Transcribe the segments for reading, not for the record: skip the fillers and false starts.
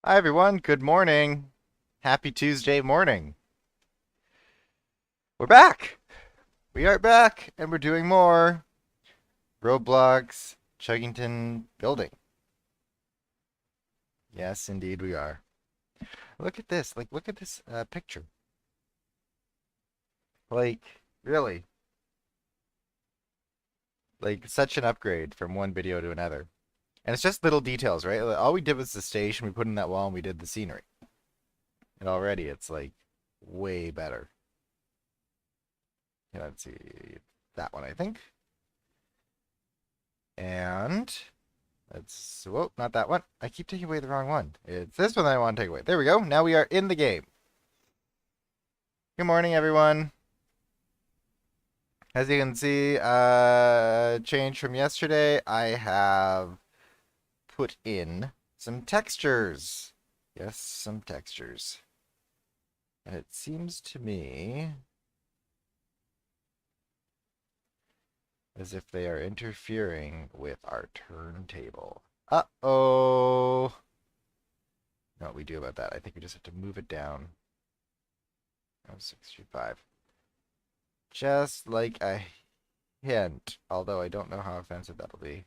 Hi everyone, good morning. Happy Tuesday morning. We're back. We are back and we're doing more Roblox Chuggington building. Yes, indeed we are. Look at this. Look at this picture. Really. Such an upgrade from one video to another. And it's just little details, right? All we did was the station, we put in that wall, and we did the scenery. And already it's way better. Okay, let's see. That one, I think. And whoa, not that one. I keep taking away the wrong one. It's this one that I want to take away. There we go. Now we are in the game. Good morning, everyone. As you can see, change from yesterday, I have put in some textures. Yes, some textures. And it seems to me as if they are interfering with our turntable. Uh-oh. Know what we do about that? I think we just have to move it down. Oh, 635. Just like a hint, although I don't know how offensive that'll be.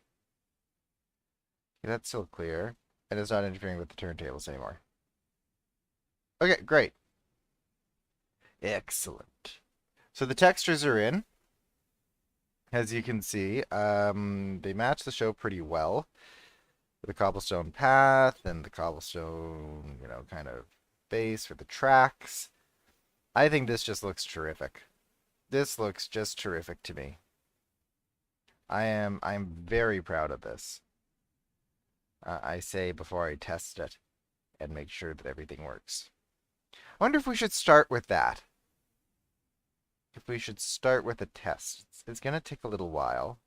Okay, that's still clear, and it's not interfering with the turntables anymore. Okay, great. Excellent. So the textures are in. As you can see, they match the show pretty well. The cobblestone path and the cobblestone, kind of base for the tracks. I think this just looks terrific. This looks just terrific to me. I'm very proud of this. I say before I test it and make sure that everything works. I wonder if we should start with that. If we should start with a test. It's going to take a little while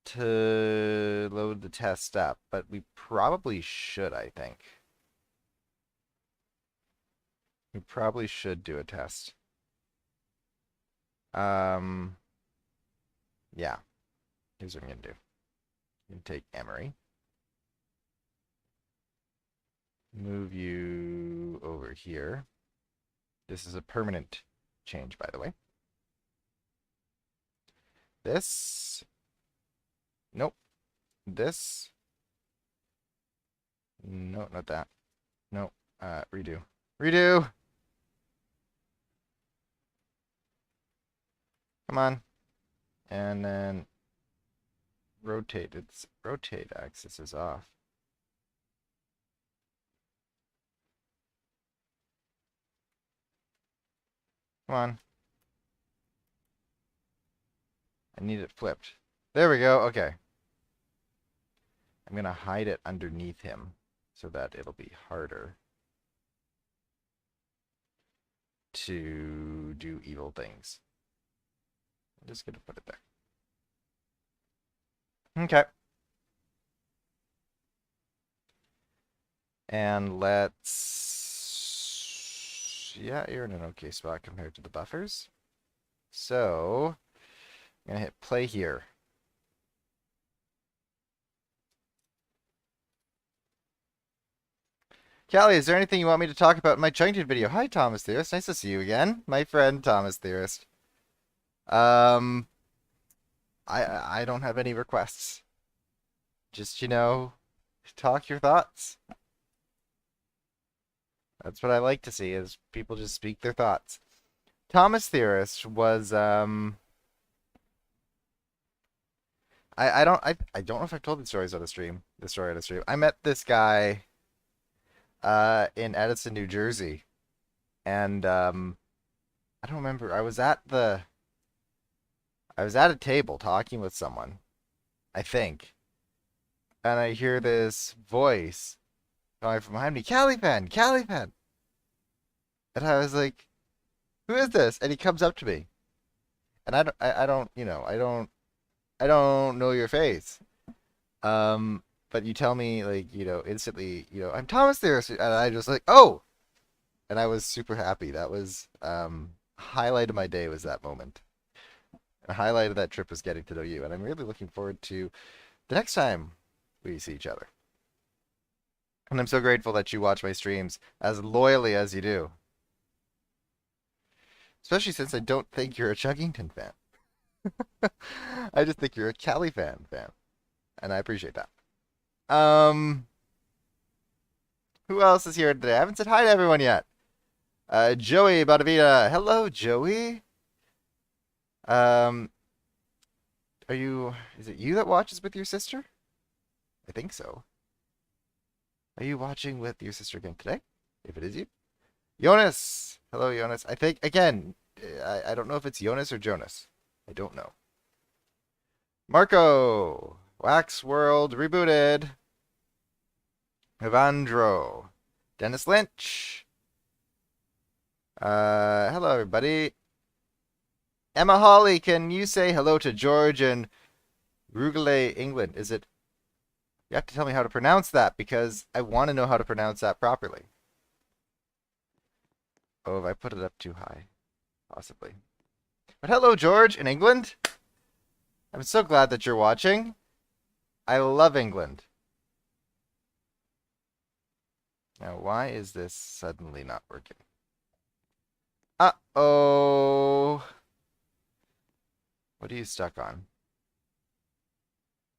to load the test up, but we probably should, I think. We probably should do a test. Yeah. Here's what I'm going to do. I'm going to take Emery. Move you over here. This is a permanent change, by the way. This. Nope. This. No, not that. No. Redo. Redo! Come on. And then rotate. Its rotate axis is off. Come on. I need it flipped. There we go. Okay. I'm going to hide it underneath him so that it'll be harder to do evil things. I'm just going to put it there. Okay. And let's... Yeah, you're in an okay spot compared to the buffers. So, I'm going to hit play here. Callie, is there anything you want me to talk about in my Chuggington video? Hi, Thomas Theorist. Nice to see you again. My friend, Thomas Theorist. I don't have any requests. Just, talk your thoughts. That's what I like to see, is people just speak their thoughts. Thomas Theorist was, I don't know if I've told these stories on the stream. This story on the stream. I met this guy in Edison, New Jersey. And I don't remember. I was at a table talking with someone, I think. And I hear this voice going from behind me, Calipan, Calipan. And I was like, who is this? And he comes up to me. And I don't know your face. But you tell me instantly, I'm Thomas there, and I just oh, and I was super happy. That was highlight of my day was that moment. The highlight of that trip was getting to know you, and I'm really looking forward to the next time we see each other. And I'm so grateful that you watch my streams as loyally as you do. Especially since I don't think you're a Chuggington fan. I just think you're a Cali fan. And I appreciate that. Um, who else is here today? I haven't said hi to everyone yet. Joey Badavita. Hello, Joey. Um, is it you that watches with your sister? I think so. Are you watching with your sister again today? If it is you. Jonas. Hello, Jonas. I think, again, I don't know if it's Jonas or Jonas. I don't know. Marco. Wax World Rebooted. Evandro. Dennis Lynch. Hello, everybody. Emma Hawley, can you say hello to George in Rugale, England? Is it... You have to tell me how to pronounce that because I want to know how to pronounce that properly. Oh, if I put it up too high. Possibly. But hello, George in England. I'm so glad that you're watching. I love England. Now, why is this suddenly not working? Uh-oh. What are you stuck on?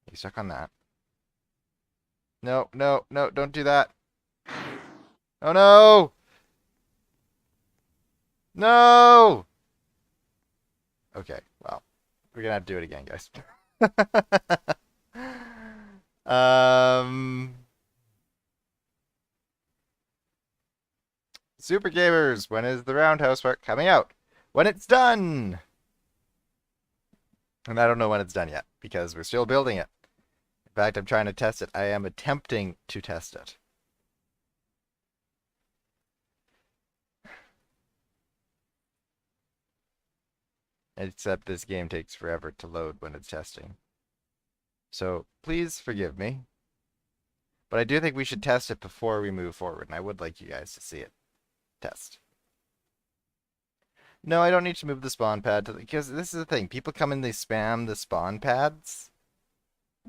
Are you stuck on that? No, no, no, don't do that. Oh, no! No! Okay, well, we're gonna have to do it again, guys. Super Gamers, when is the Roundhouse part coming out? When it's done! And I don't know when it's done yet, because we're still building it. In fact, I'm trying to test it. I am attempting to test it. Except this game takes forever to load when it's testing. So please forgive me. But I do think we should test it before we move forward, and I would like you guys to see it. Test. No, I don't need to move the spawn pad because this is the thing. People come in, they spam the spawn pads.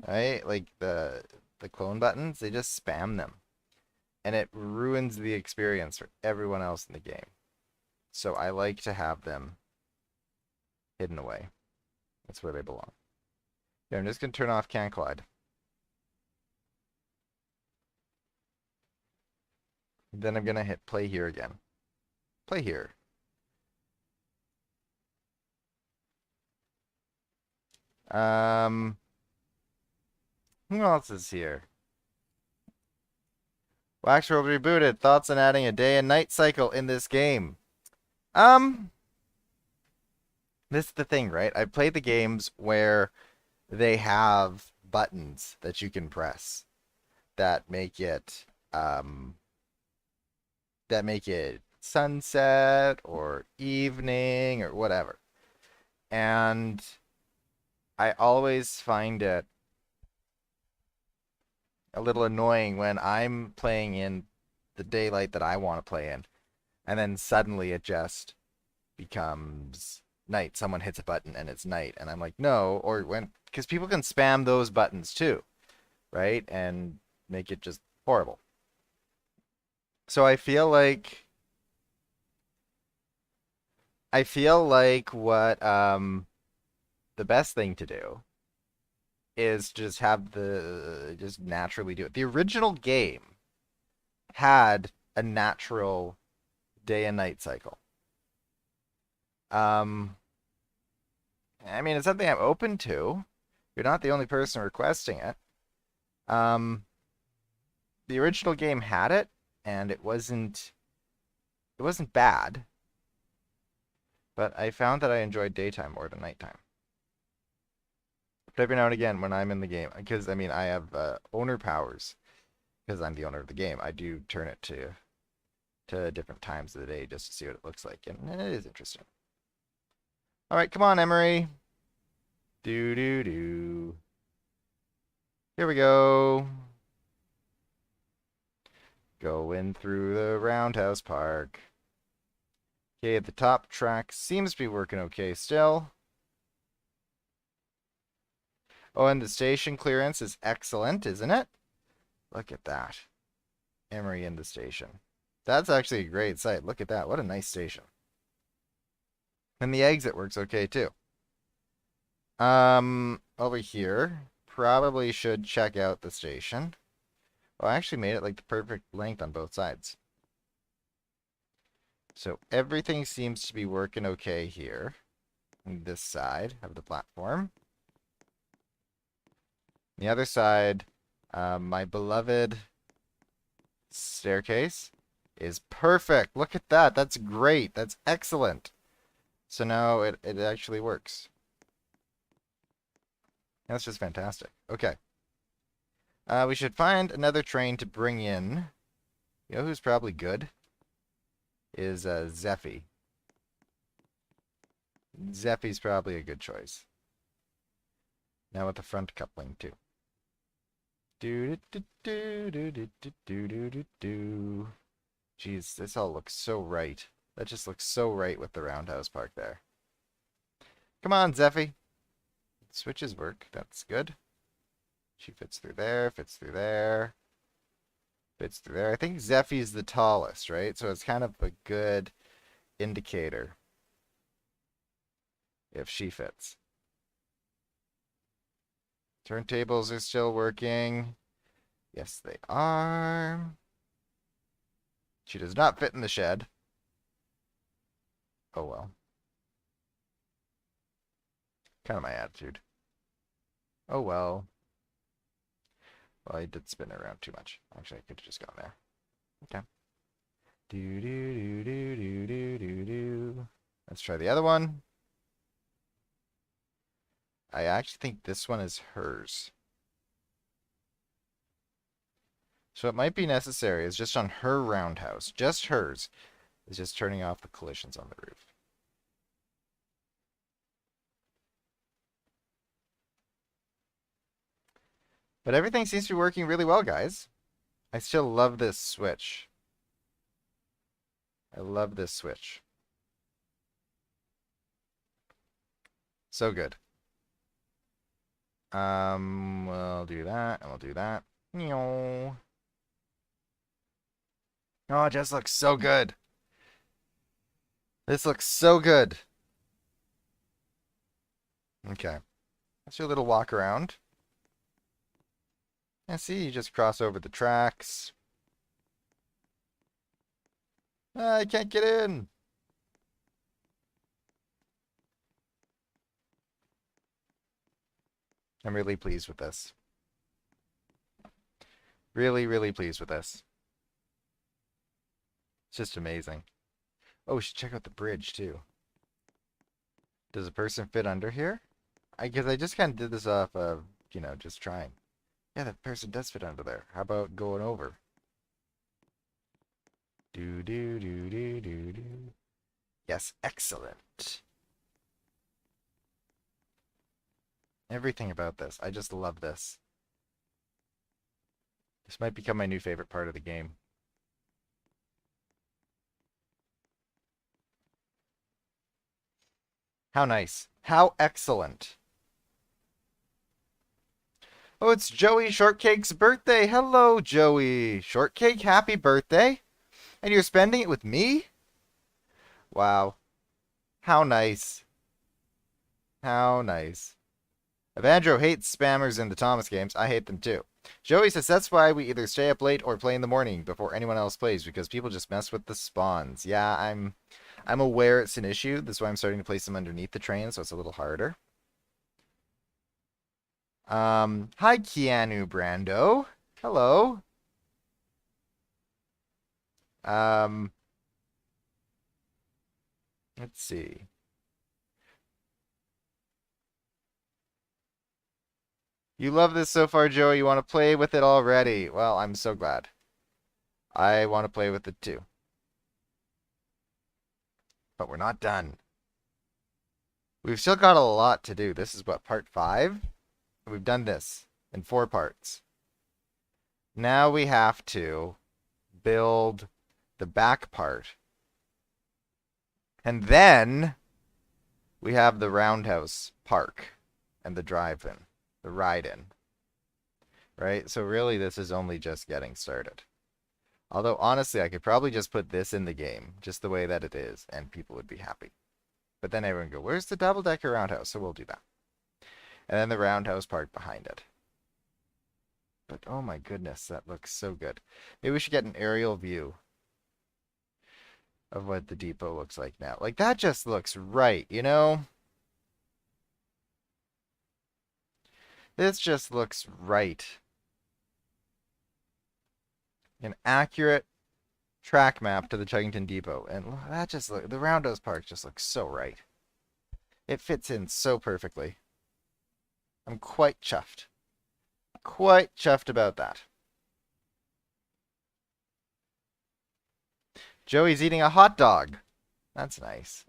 Right? Like the clone buttons, they just spam them. And it ruins the experience for everyone else in the game. So I like to have them hidden away. That's where they belong. Yeah, I'm just going to turn off Can Collide. Then I'm going to hit play here again. Play here. Who else is here? Wax World Rebooted. Thoughts on adding a day and night cycle in this game? This is the thing, right? I played the games where they have buttons that you can press that make it sunset or evening or whatever. And I always find it a little annoying when I'm playing in the daylight that I want to play in, and then suddenly it just becomes night. Someone hits a button and it's night, and I'm like, no, or because people can spam those buttons too, right? And make it just horrible. So I feel like what the best thing to do is just just naturally do it. The original game had a natural day and night cycle. I mean, it's something I'm open to. You're not the only person requesting it. The original game had it, and it wasn't bad. But I found that I enjoyed daytime more than nighttime. But every now and again, when I'm in the game, because I mean, I have owner powers, because I'm the owner of the game. I do turn it to different times of the day just to see what it looks like, and it is interesting. All right, come on, Emery. Do. Here we go. Going through the Roundhouse Park. Okay, the top track seems to be working okay still. Oh, and the station clearance is excellent, isn't it? Look at that. Emery in the station. That's actually a great site. Look at that. What a nice station. And the exit works okay too. Over here, probably should check out the station. Oh, I actually made it like the perfect length on both sides. So everything seems to be working okay here. On this side of the platform. The other side, my beloved staircase is perfect. Look at that. That's great. That's excellent. So now it actually works. That's just fantastic. Okay. We should find another train to bring in. You know who's probably good? Is Zeffy. Zeffy's probably a good choice. Now with the front coupling too. Do do do do do do do do do do. Jeez, this all looks so right. That just looks so right with the Roundhouse Park there. Come on, Zeffy. Switches work. That's good. She fits through there, fits through there, fits through there. I think Zeffy's the tallest, right? So it's kind of a good indicator if she fits. Turntables are still working. Yes, they are. She does not fit in the shed. Oh well. Kind of my attitude. Oh well. Well, I did spin it around too much. Actually, I could have just gone there. Okay. Do do do do do do do do. Let's try the other one. I actually think this one is hers. So it might be necessary. It's just on her roundhouse. Just hers. Is just turning off the collisions on the roof. But everything seems to be working really well, guys. I still love this switch. I love this switch. So good. We'll do that, and we'll do that. Oh, it just looks so good. This looks so good. Okay. Let's do a little walk around. And see, you just cross over the tracks. I can't get in. I'm really pleased with this. Really, really pleased with this. It's just amazing. Oh, we should check out the bridge too. Does a person fit under here? Guess I just kind of did this off of, just trying. Yeah, that person does fit under there. How about going over? Do do do do do do. Yes, excellent. Everything about this. I just love this. This might become my new favorite part of the game. How nice. How excellent. Oh, it's Joey Shortcake's birthday. Hello, Joey Shortcake. Happy birthday. And you're spending it with me? Wow. How nice. How nice. Evandro hates spammers in the Thomas games. I hate them too. Joey says that's why we either stay up late or play in the morning before anyone else plays, because people just mess with the spawns. Yeah, I'm aware it's an issue. That's why I'm starting to place them underneath the train, so it's a little harder. Hi, Keanu Brando. Hello. Let's see. You love this so far, Joey. You want to play with it already. Well, I'm so glad. I want to play with it too. But we're not done. We've still got a lot to do. This is what, part 5? We've done this in 4 parts. Now we have to build the back part. And then we have the Roundhouse Park and the drive-in, the ride-in. Right? So really this is only just getting started. Although, honestly, I could probably just put this in the game, just the way that it is, and people would be happy. But then everyone would go, where's the double-decker roundhouse? So we'll do that. And then the roundhouse part behind it. But oh my goodness, that looks so good. Maybe we should get an aerial view of what the depot looks like now. Like, that just looks right, you know? This just looks right. An accurate track map to the Chuggington Depot. And that just look, the Roundhouse Park just looks so right. It fits in so perfectly. I'm quite chuffed. Quite chuffed about that. Joey's eating a hot dog. That's nice.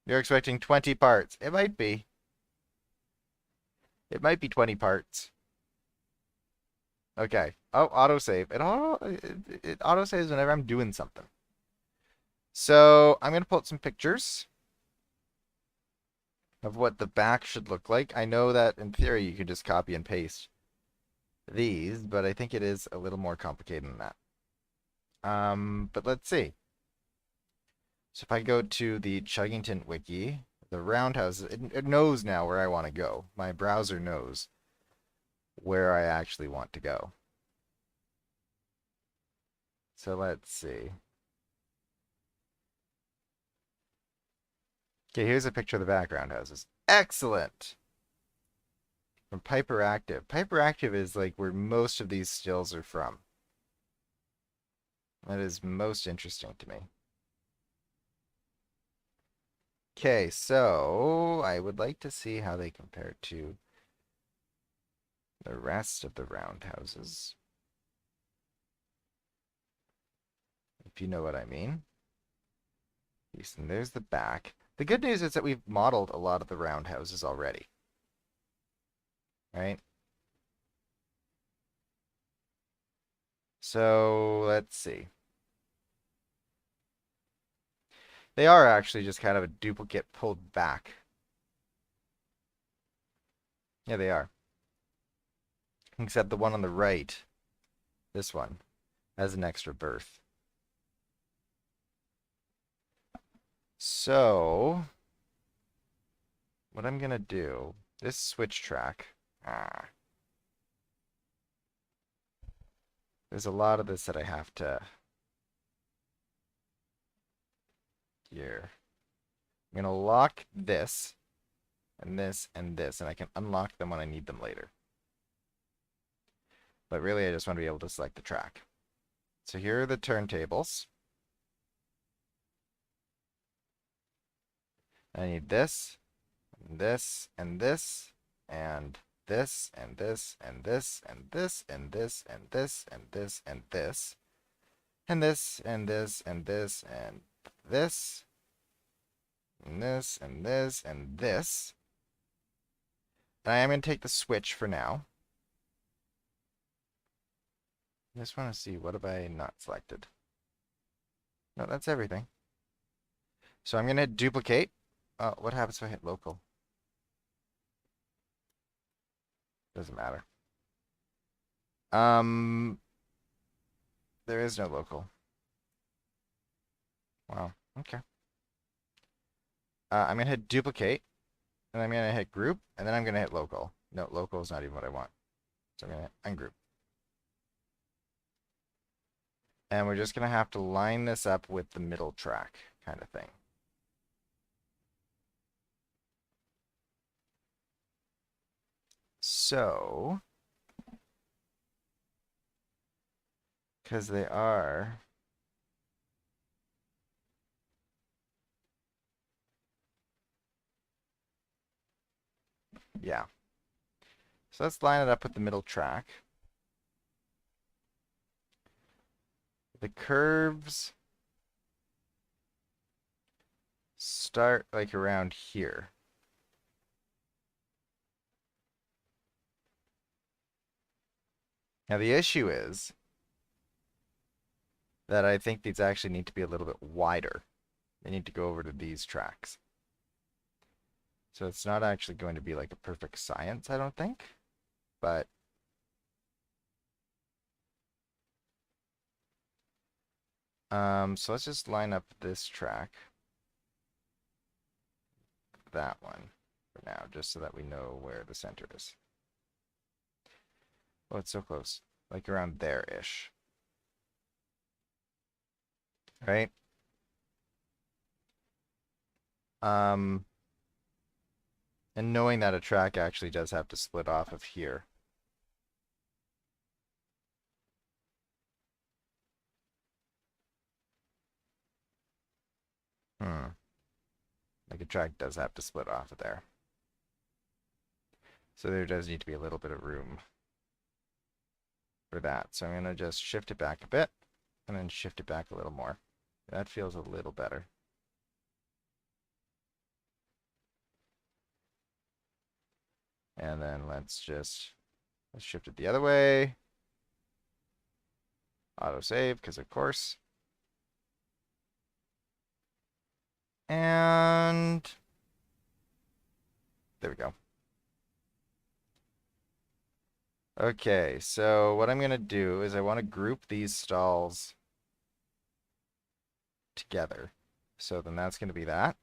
You're expecting 20 parts. It might be. It might be 20 parts. Okay. Oh, autosave. It autosaves whenever I'm doing something. So I'm going to pull up some pictures of what the back should look like. I know that in theory you could just copy and paste these, but I think it is a little more complicated than that. But let's see. So if I go to the Chuggington wiki, the Roundhouse, it knows now where I want to go. My browser knows where I actually want to go. So let's see. Okay, here's a picture of the background houses. Excellent! From Piper Active. Piper Active is like where most of these stills are from. That is most interesting to me. Okay, so I would like to see how they compare to the rest of the roundhouses. If you know what I mean. And there's the back. The good news is that we've modeled a lot of the roundhouses already. Right? So let's see. They are actually just kind of a duplicate pulled back. Yeah, they are. Except the one on the right, this one, has an extra berth. So, what I'm going to do, this switch track, there's a lot of this that I have to, here. I'm going to lock this, and this, and this, and I can unlock them when I need them later. But really, I just want to be able to select the track. So here are the turntables. I need this, and this, and this, and this, and this, and this, and this, and this, and this, and this, and this, and this, and this, and this, and this, and this, and this, and this. And I am going to take the switch for now. I just want to see, what have I not selected? No, that's everything. So I'm going to duplicate. What happens if I hit local? Doesn't matter. There is no local. Wow, okay. I'm going to hit duplicate, and I'm going to hit group, and then I'm going to hit local. No, local is not even what I want. So I'm going to ungroup. And we're just going to have to line this up with the middle track kind of thing. So, because they are, yeah. So let's line it up with the middle track. The curves start like around here. Now the issue is that I think these actually need to be a little bit wider. They need to go over to these tracks. So it's not actually going to be like a perfect science, I don't think. But So let's just line up this track, that one, for now, just so that we know where the center is. Oh, it's so close. Like around there-ish. Right? And knowing that a track actually does have to split off of here. Like a track does have to split off of there. So there does need to be a little bit of room for that. So I'm going to just shift it back a bit and then shift it back a little more. That feels a little better. And then let's shift it the other way. Auto save, because of course. And there we go. Okay, so what I'm going to do is I want to group these stalls together. So then that's going to be that.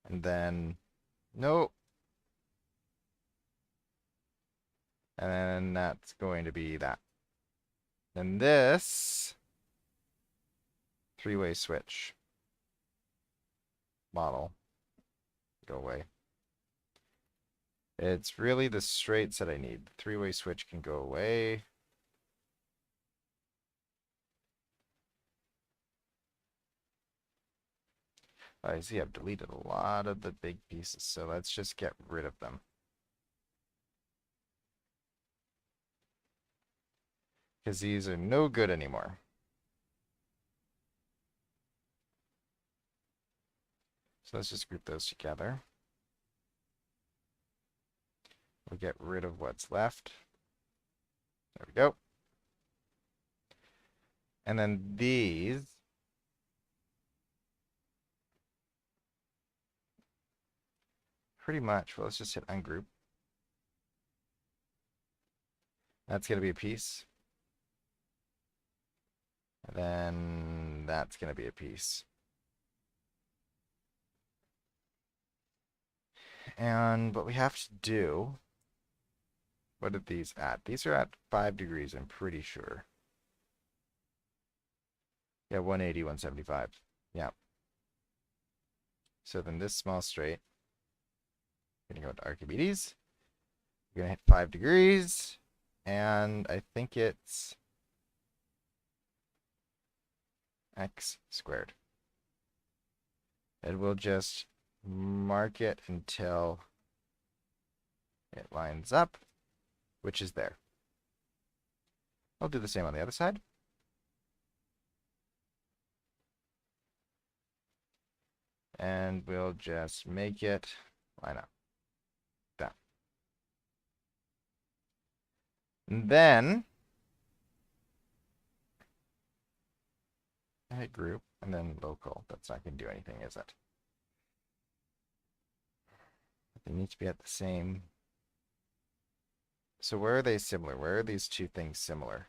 And then, nope. And then that's going to be that. And this three-way switch model, go away. It's really the straights that I need. The three-way switch can go away. I see I've deleted a lot of the big pieces, so let's just get rid of them. Because these are no good anymore. So let's just group those together. We'll get rid of what's left. There we go. And then these, pretty much, well, let's just hit ungroup. That's going to be a piece. And then that's going to be a piece. And what we have to do, what are these at? These are at 5 degrees, I'm pretty sure. Yeah, 180, 175. Yeah. So then this small straight, I'm going to go to Archimedes. We're going to hit 5 degrees. And I think it's x squared. And we'll just mark it until it lines up, which is there. I'll do the same on the other side. And we'll just make it line up. Done. And then I hit group and then local. That's not going to do anything, is it? They need to be at the same. So where are they similar? Where are these two things similar?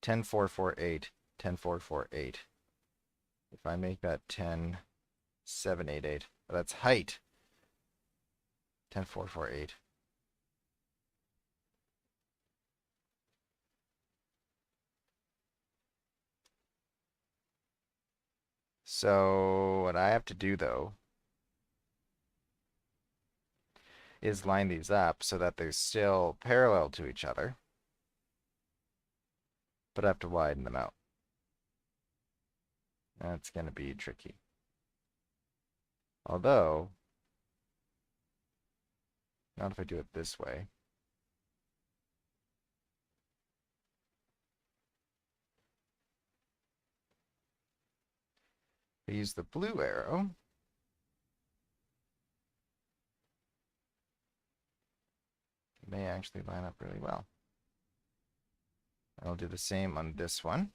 10, 4, 4, 8, 10, 4, 4, 8. If I make that 10, 7, 8, 8, that's height. 10, 4, 4, 8. So what I have to do though is line these up so that they're still parallel to each other, but I have to widen them out. That's going to be tricky. Although, not if I do it this way. I use the blue arrow. It may actually line up really well. I'll do the same on this one.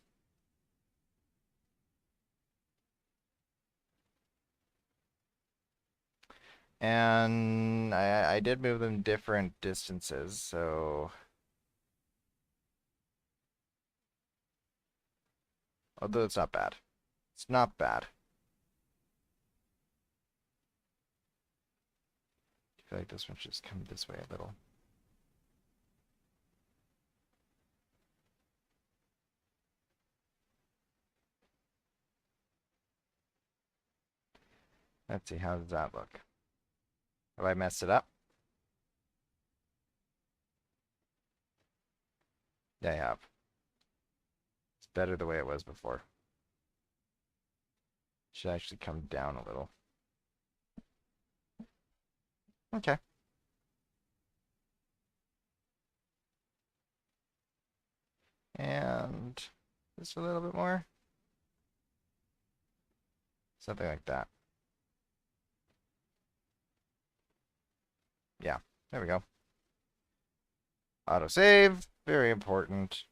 And I did move them different distances, so Although it's not bad. It's not bad. I feel like this one should just come this way a little. Let's see, how does that look? Have I messed it up? Yeah, I have. It's better the way it was before. Should actually come down a little. Okay. And just a little bit more. Something like that. Yeah, there we go. Autosave, very important.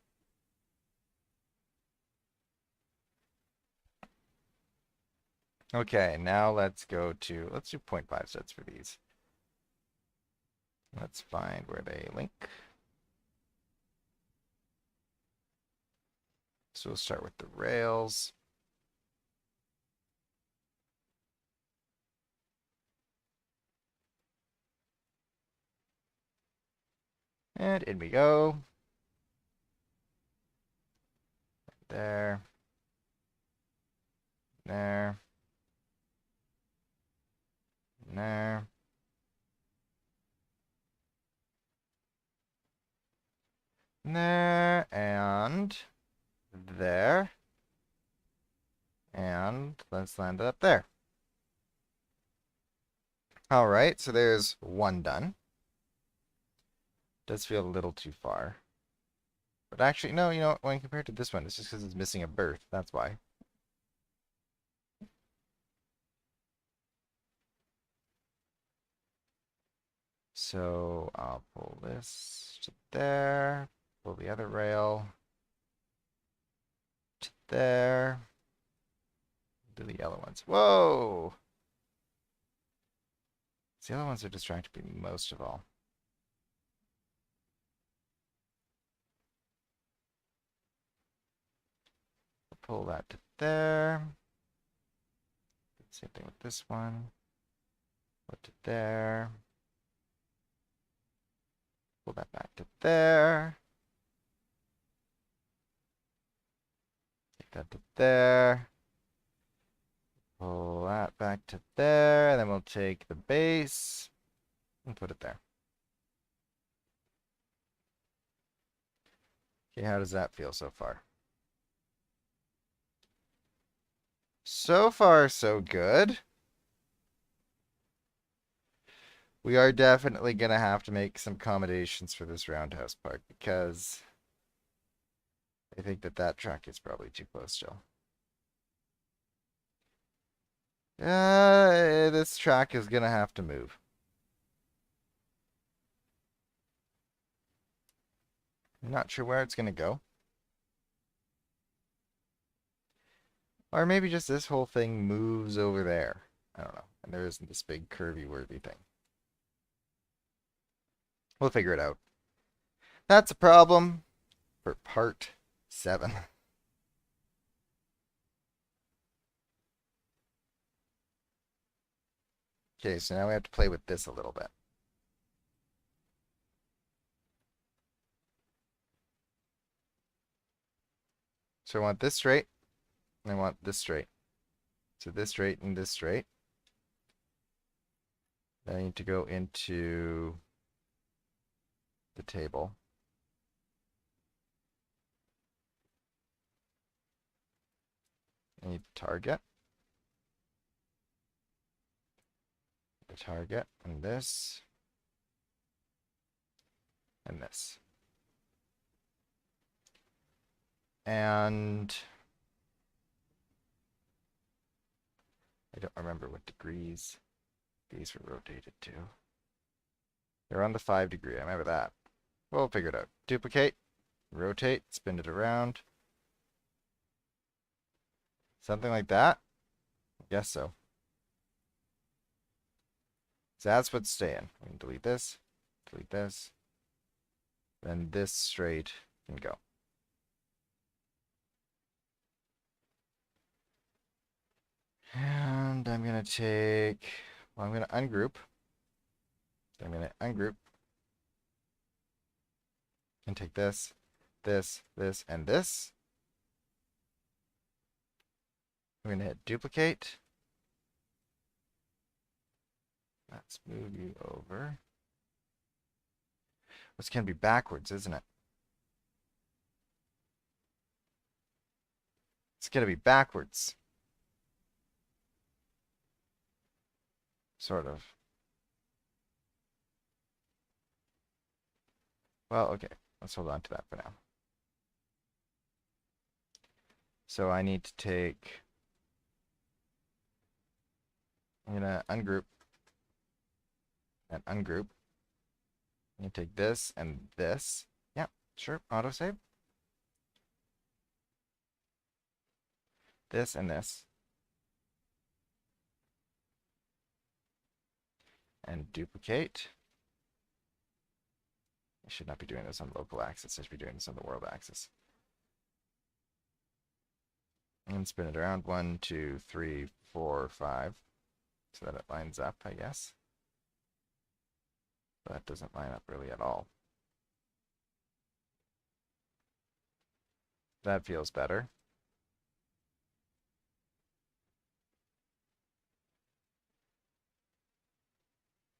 Okay, now let's do 0.5 sets for these. Let's find where they link. So we'll start with the rails. And in we go. There. There. There. There. And there. And let's land it up there. All right, so there's one done. Does feel a little too far. But actually, no, you know, when compared to this one, it's just because it's missing a berth. That's why. So I'll pull this to there, pull the other rail to there, do the yellow ones. Whoa! The yellow ones are distracting me most of all. Pull that to there. Same thing with this one. Put it there. Pull that back to there. Take that to there. Pull that back to there. And then we'll take the base and put it there. Okay, how does that feel so far? So far, so good. We are definitely going to have to make some accommodations for this roundhouse part because I think that track is probably too close still. This track is going to have to move. I'm not sure where it's going to go. Or maybe just this whole thing moves over there. I don't know. And there isn't this big curvy worthy thing. We'll figure it out. That's a problem for part 7. Okay, so now we have to play with this a little bit. So I want this straight, and I want this straight. So this straight and this straight. Then I need to go into the table. I need the target. The target, and this. And this. And I don't remember what degrees these were rotated to. They're on the 5 degree, I remember that. We'll figure it out. Duplicate, rotate, spin it around. Something like that? I guess so. So that's what's staying. We can delete this, then this straight can go. And I'm going to take, well, I'm going to ungroup. I'm going to ungroup and take this, this, this, and this. I'm going to hit duplicate. Let's move you over. This can be backwards, isn't it? It's going to be backwards. Sort of. Well, okay. Let's hold on to that for now. So I need to take, I'm going to ungroup and ungroup. I'm going to take this and this. Yeah, sure. Autosave. This and this. And duplicate. I should not be doing this on the local axis. I should be doing this on the world axis. And spin it around. 1, 2, 3, 4, 5. So that it lines up, I guess. But that doesn't line up really at all. That feels better.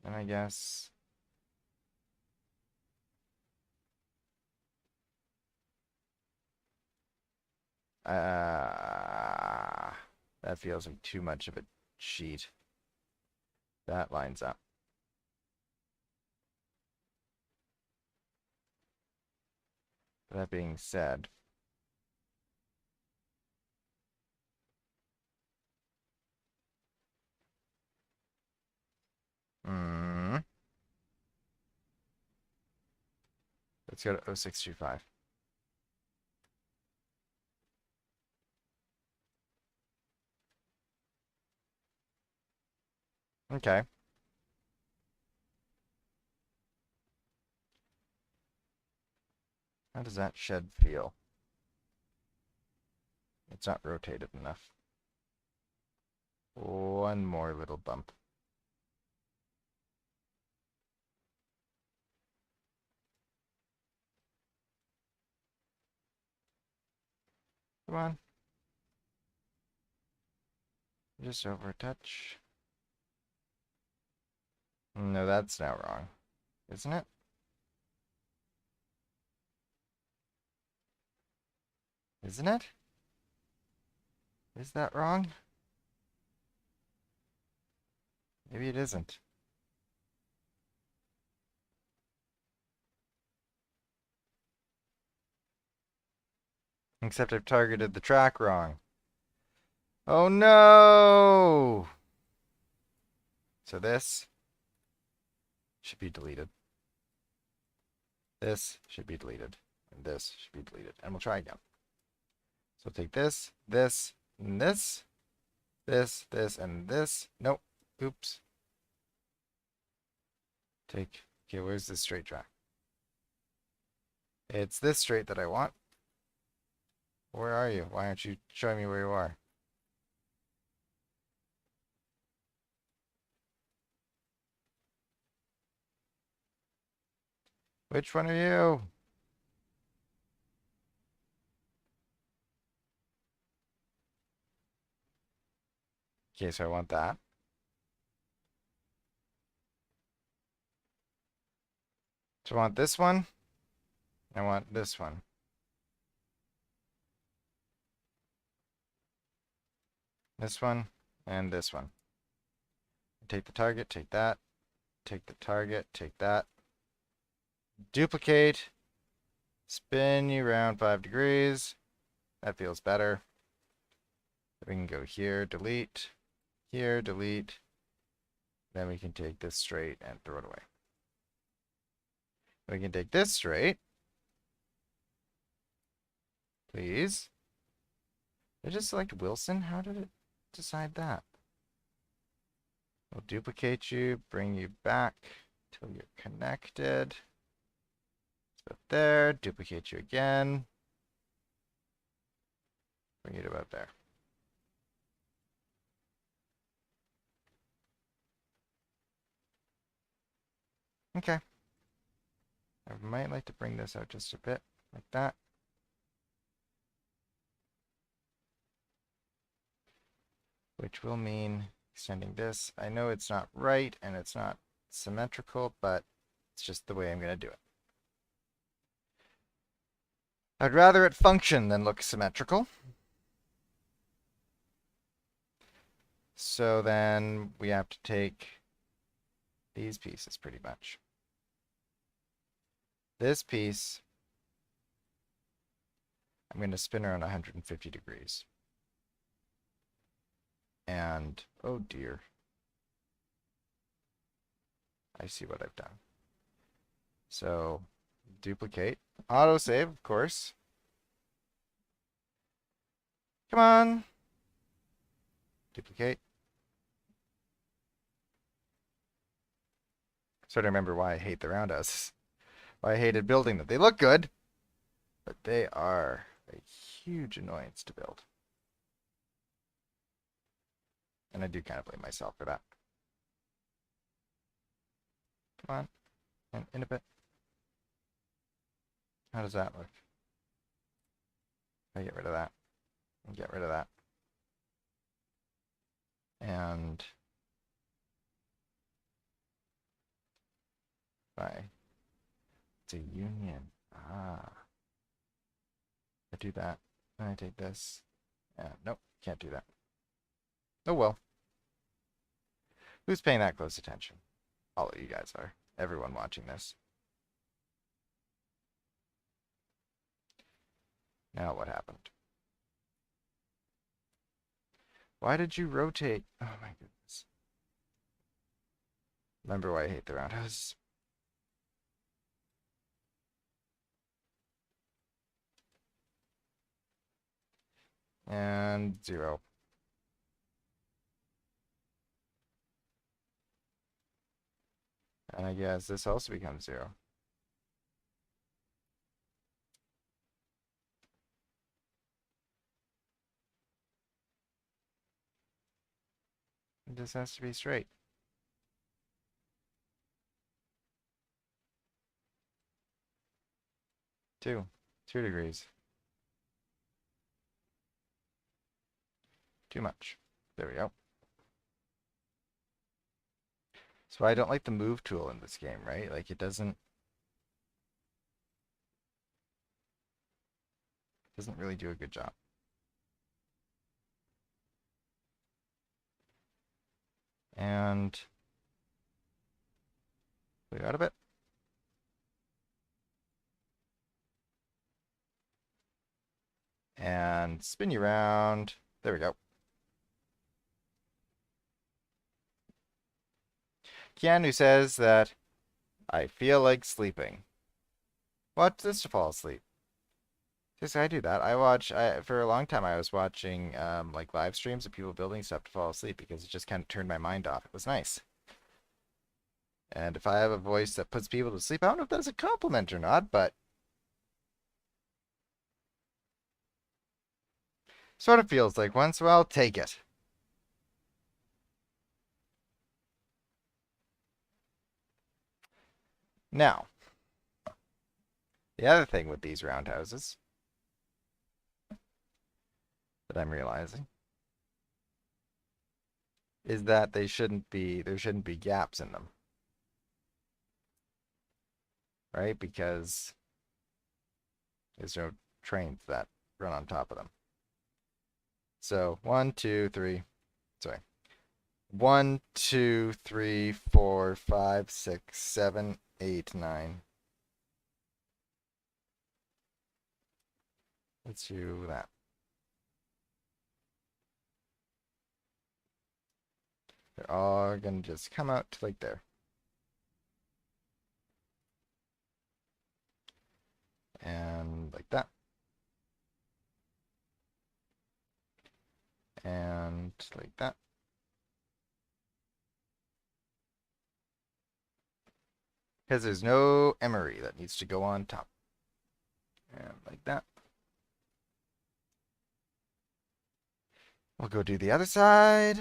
And I guess that feels like too much of a sheet. That lines up. That being said, let's go to 0625. Okay. How does that shed feel? It's not rotated enough. One more little bump. Come on. Just over a touch. No, that's now wrong. Isn't it? Isn't it? Is that wrong? Maybe it isn't. Except I've targeted the track wrong. Oh no! So this should be deleted. This should be deleted. And this should be deleted. And we'll try again. So take this, this, and this. This, and this. Nope. Oops. Take, okay, where's this straight track? It's this straight that I want. Where are you? Why aren't you showing me where you are? Which one are you? Okay, so I want that. So I want this one. I want this one. This one and this one. Take the target, take that. Take the target, take that. Duplicate. Spin you around 5 degrees. That feels better. We can go here, delete. Here, delete. Then we can take this straight and throw it away. We can take this straight. Please. Did I just select Wilson? How did it decide that? We'll duplicate you, bring you back till you're connected. Put there, duplicate you again. Bring you to about there. Okay. I might like to bring this out just a bit, like that. Which will mean extending this. I know it's not right and it's not symmetrical, but it's just the way I'm going to do it. I'd rather it function than look symmetrical. So then we have to take these pieces pretty much. This piece, I'm going to spin around 150 degrees. And, oh dear. I see what I've done. So, duplicate. Autosave, of course. Come on. Duplicate. Sort of remember why I hate the roundhouses. Why I hated building them. They look good, but they are a huge annoyance to build. And I do kind of blame myself for that. Come on. And in a bit. How does that look? I get rid of that. And get rid of that. And it's a union. Ah. I do that. Then I take this. Nope, can't do that. Oh well. Who's paying that close attention? All of you guys are. Everyone watching this. Now what happened? Why did you rotate? Oh my goodness. Remember why I hate the roundhouse. And 0. And I guess this also becomes 0. It just has to be straight. 2. 2 degrees. Too much. There we go. So I don't like the move tool in this game, right? Like it doesn't really do a good job. And clear out of it. And spin you around. There we go. Keanu says that I feel like sleeping. Watch this to fall asleep. Yes, I do that. For a long time I was watching like live streams of people building stuff to fall asleep because it just kind of turned my mind off. It was nice. And if I have a voice that puts people to sleep, I don't know if that's a compliment or not, but sort of feels like one, so I'll take it. Now, the other thing with these roundhouses that I'm realizing is that there shouldn't be gaps in them. Right? Because there's no trains that run on top of them. So 1, 2, 3. Sorry. 1, 2, 3, 4, 5, 6, 7, 8, 9. Let's do that. They're all gonna just come out to like there. And like that. And like that. Because there's no emery that needs to go on top. And like that. We'll go do the other side.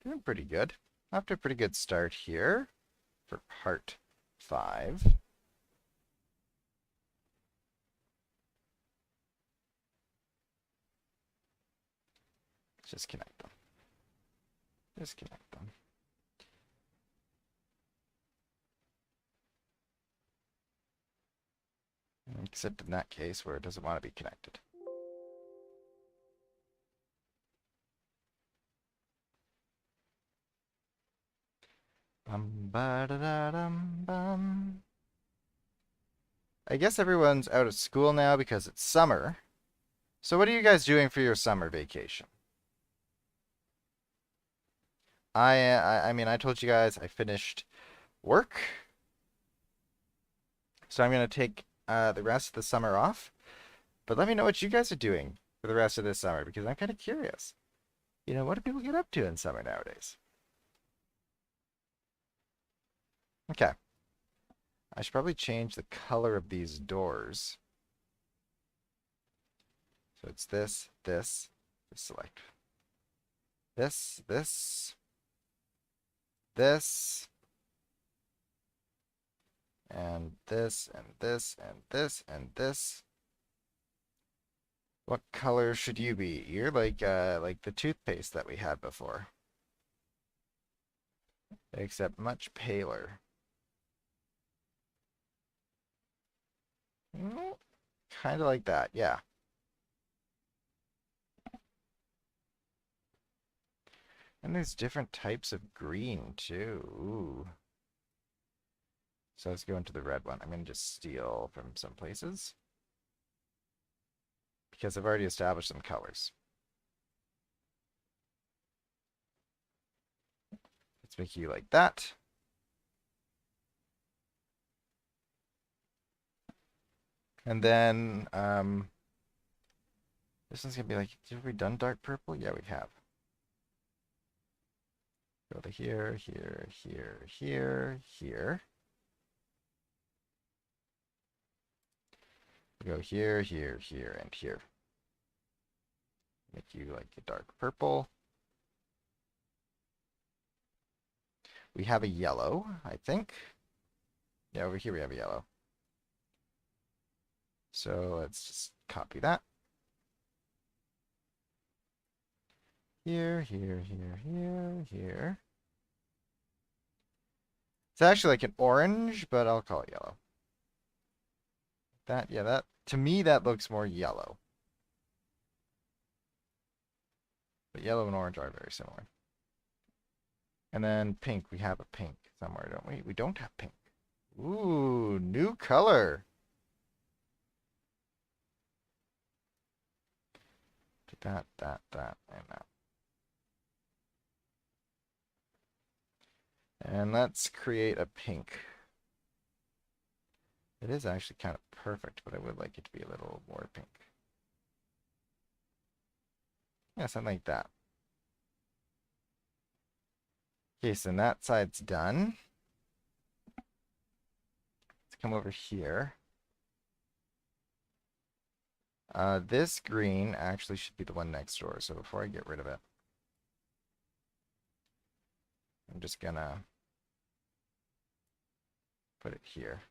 Doing pretty good. Off to a pretty good start here for part 5. Just connect them. Just connect them. Except in that case where it doesn't want to be connected. Bum ba da da dum bum. I guess everyone's out of school now because it's summer. So what are you guys doing for your summer vacation? I mean, I told you guys I finished work. So I'm going to take the rest of the summer off. But let me know what you guys are doing for the rest of this summer because I'm kind of curious. You know, what do people get up to in summer nowadays? Okay. I should probably change the color of these doors. So it's this, this. Just select this, this, this, and this, and this, and this, and this. What color should you be? You're like the toothpaste that we had before, except much paler. Kind of like that, yeah. And there's different types of green too. Ooh. So let's go into the red one. I'm going to just steal from some places because I've already established some colors. Let's make you like that. And then this one's going to be like, have we done dark purple? Yeah, we have. Go to here, here, here, here, here. Go here, here, here, and here. Make you like a dark purple. We have a yellow, I think. Yeah, over here we have a yellow. So let's just copy that. Here, here, here, here, here. It's actually like an orange, but I'll call it yellow. That, yeah, that, to me, that looks more yellow. But yellow and orange are very similar. And then pink, we have a pink somewhere, don't we? We don't have pink. Ooh, new color. That, and that. And let's create a pink. It is actually kind of perfect, but I would like it to be a little more pink. Yeah, something like that. Okay, so that side's done. Let's come over here. This green actually should be the one next door, so before I get rid of it, I'm just gonna put it here.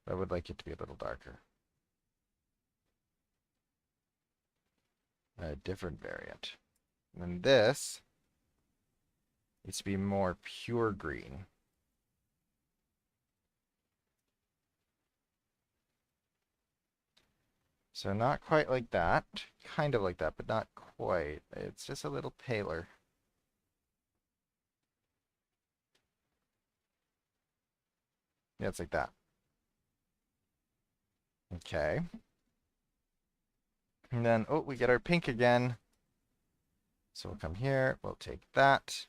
I would like it to be a little darker. A different variant. And then this needs to be more pure green. So not quite like that. Kind of like that, but not quite. It's just a little paler. Yeah, it's like that. Okay. And then, oh, we get our pink again. So we'll come here, we'll take that.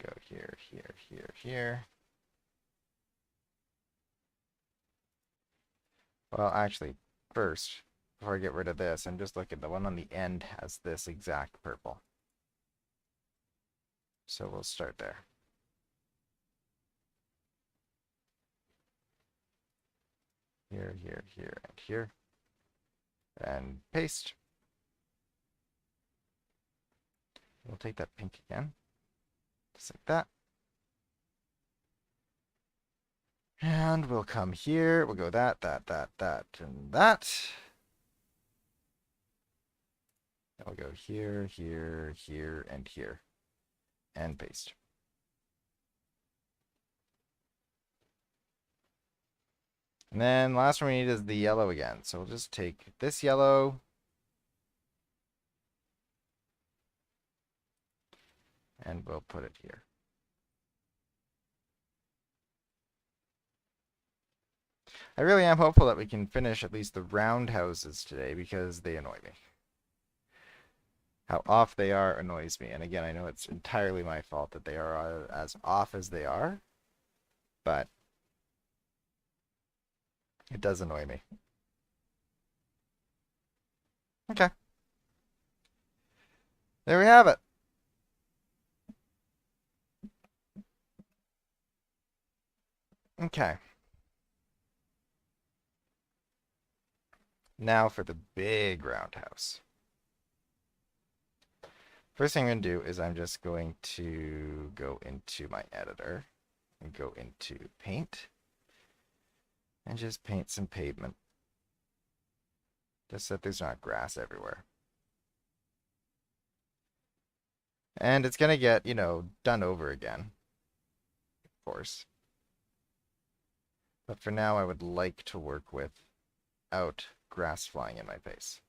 Go here, here, here, here. Well, actually, first, before I get rid of this, I'm just looking. The one on the end has this exact purple. So we'll start there. Here, here, here, and here. And paste. We'll take that pink again. Just like that. And we'll come here. We'll go that, and that. And we'll go here, here, here, and here. And paste. And then last one we need is the yellow again. So we'll just take this yellow. And we'll put it here. I really am hopeful that we can finish at least the roundhouses today because they annoy me. How off they are annoys me. And again, I know it's entirely my fault that they are as off as they are, but it does annoy me. Okay. There we have it. Okay. Now for the big roundhouse. First thing I'm going to do is I'm just going to go into my editor and go into paint and just paint some pavement. Just so that there's not grass everywhere. And it's going to get, you know, done over again, of course. But for now, I would like to work without grass flying in my face.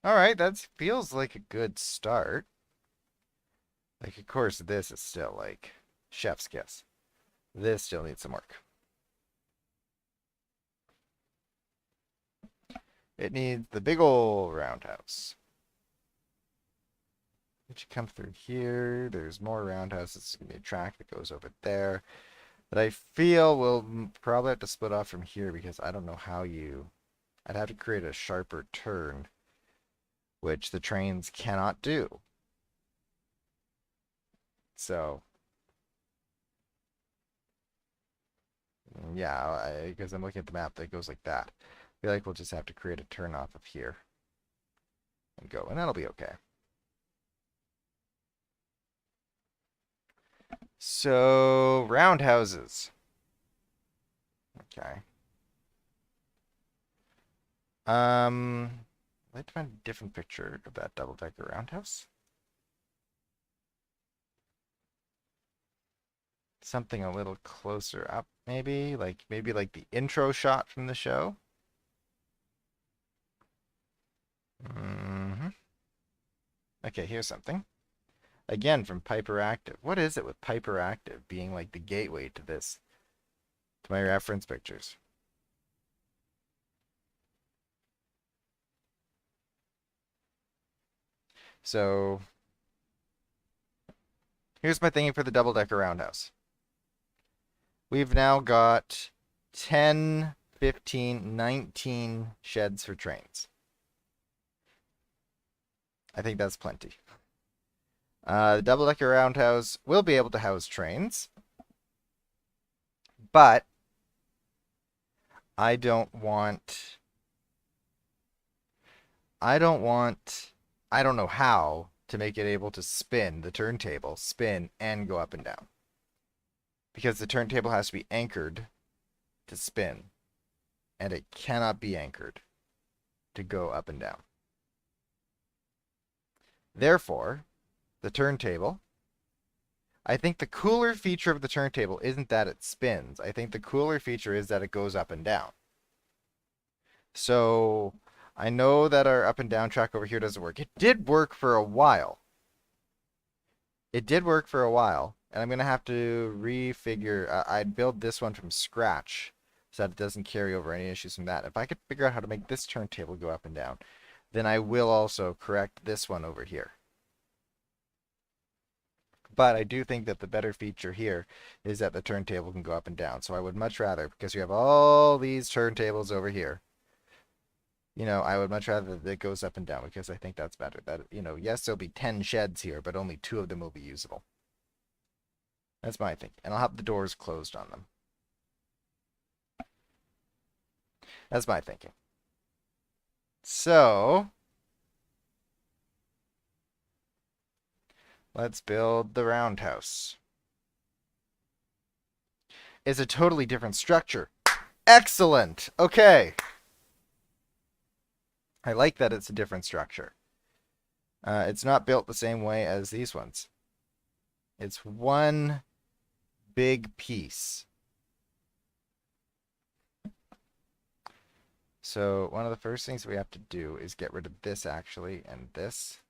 All right, that feels like a good start. Like, of course, this is still like chef's kiss. This still needs some work. It needs the big ol' roundhouse. It should come through here. There's more roundhouses. It's going to be a track that goes over there. But I feel we'll probably have to split off from here because I don't know how you... I'd have to create a sharper turn, which the trains cannot do. So, yeah, because I'm looking at the map that goes like that. I feel like we'll just have to create a turn off of here and go, and that'll be okay. So, roundhouses. Okay. I'd like to find a different picture of that double-decker roundhouse. Something a little closer up, maybe like the intro shot from the show. Okay, here's something. Again, from Piper Active. What is it with Piper Active being like the gateway to this, to my reference pictures? So, here's my thinking for the double-decker roundhouse. We've now got 10, 15, 19 sheds for trains. I think that's plenty. The double-decker roundhouse will be able to house trains, but I don't know how to make it able to spin the turntable, spin and go up and down. Because the turntable has to be anchored to spin, and it cannot be anchored to go up and down. Therefore, the turntable, I think the cooler feature of the turntable isn't that it spins. I think the cooler feature is that it goes up and down. So I know that our up and down track over here doesn't work. It did work for a while. It did work for a while, and I'm going to have to refigure. I'd build this one from scratch so that it doesn't carry over any issues from that. If I could figure out how to make this turntable go up and down, then I will also correct this one over here. But I do think that the better feature here is that the turntable can go up and down. So I would much rather, because we have all these turntables over here, you know, I would much rather that it goes up and down because I think that's better. That, you know, yes, there'll be 10 sheds here, but only 2 of them will be usable. That's my thinking. And I'll have the doors closed on them. That's my thinking. So let's build the roundhouse. It's a totally different structure. Excellent. Okay. I like that it's a different structure. It's not built the same way as these ones. It's one big piece. So one of the first things we have to do is get rid of this actually and this.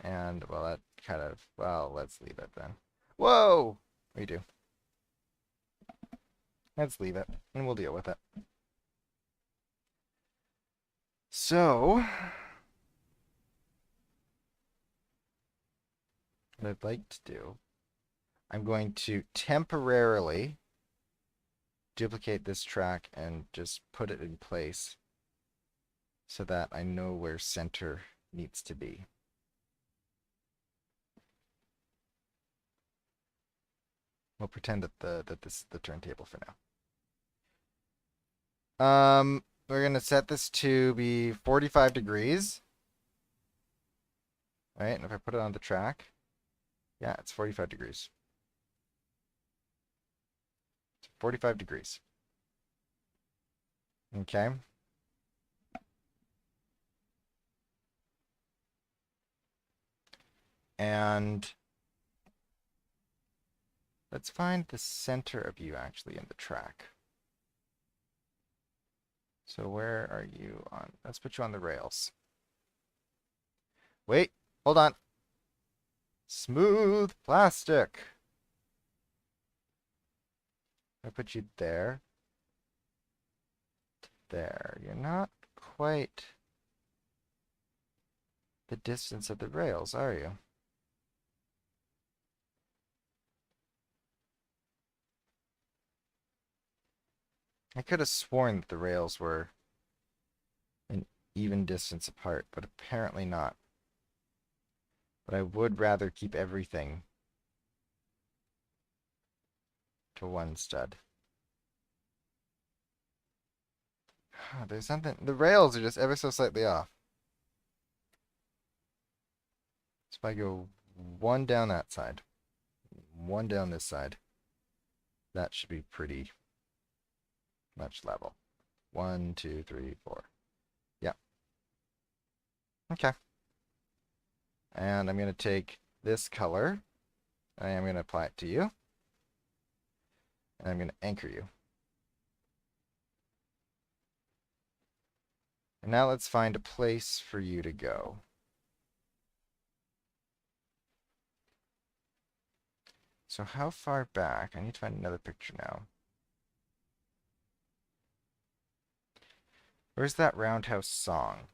And, well, that kind of, well, let's leave it then. Whoa! Redo. Let's leave it, and we'll deal with it. So, what I'd like to do, I'm going to temporarily duplicate this track and just put it in place so that I know where center needs to be. We'll pretend that this is the turntable for now. We're gonna set this to be 45 degrees. Right, and if I put it on the track, yeah, it's 45 degrees. 45 degrees. Okay. And let's find the center of you actually in the track. So where are you on? Let's put you on the rails. Wait, hold on. Smooth plastic. I put you there. There. You're not quite the distance of the rails, are you? I could have sworn that the rails were an even distance apart, but apparently not. But I would rather keep everything to one stud. There's something. The rails are just ever so slightly off. So if I go one down that side, one down this side, that should be pretty much level. 1, 2, 3, 4. Yeah. Okay. And I'm going to take this color, and I'm going to apply it to you, and I'm going to anchor you. And now let's find a place for you to go. So how far back? I need to find another picture now. Where's that Roundhouse song?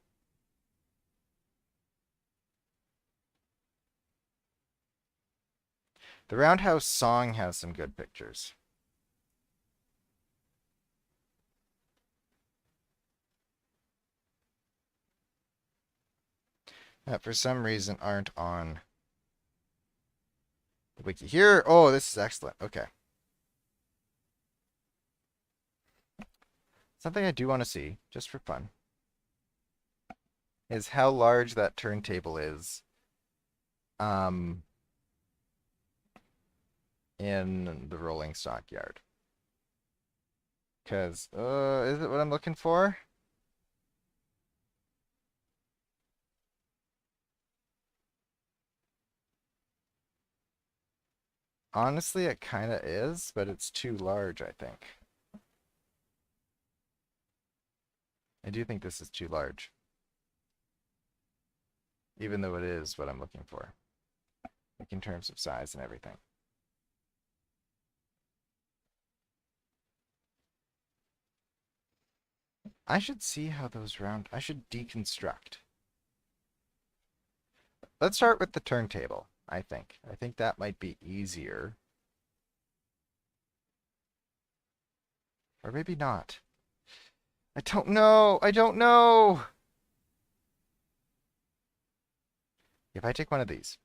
The Roundhouse song has some good pictures. That for some reason aren't on the wiki. Here, oh, this is excellent. Okay. Something I do want to see, just for fun, is how large that turntable is in the rolling stock yard. Because, is it what I'm looking for? Honestly, it kind of is, but it's too large, I think. I do think this is too large. Even though it is what I'm looking for. Like in terms of size and everything. I should see how those I should deconstruct. Let's start with the turntable, I think. I think that might be easier. Or maybe not. I don't know. I don't know. If I take one of these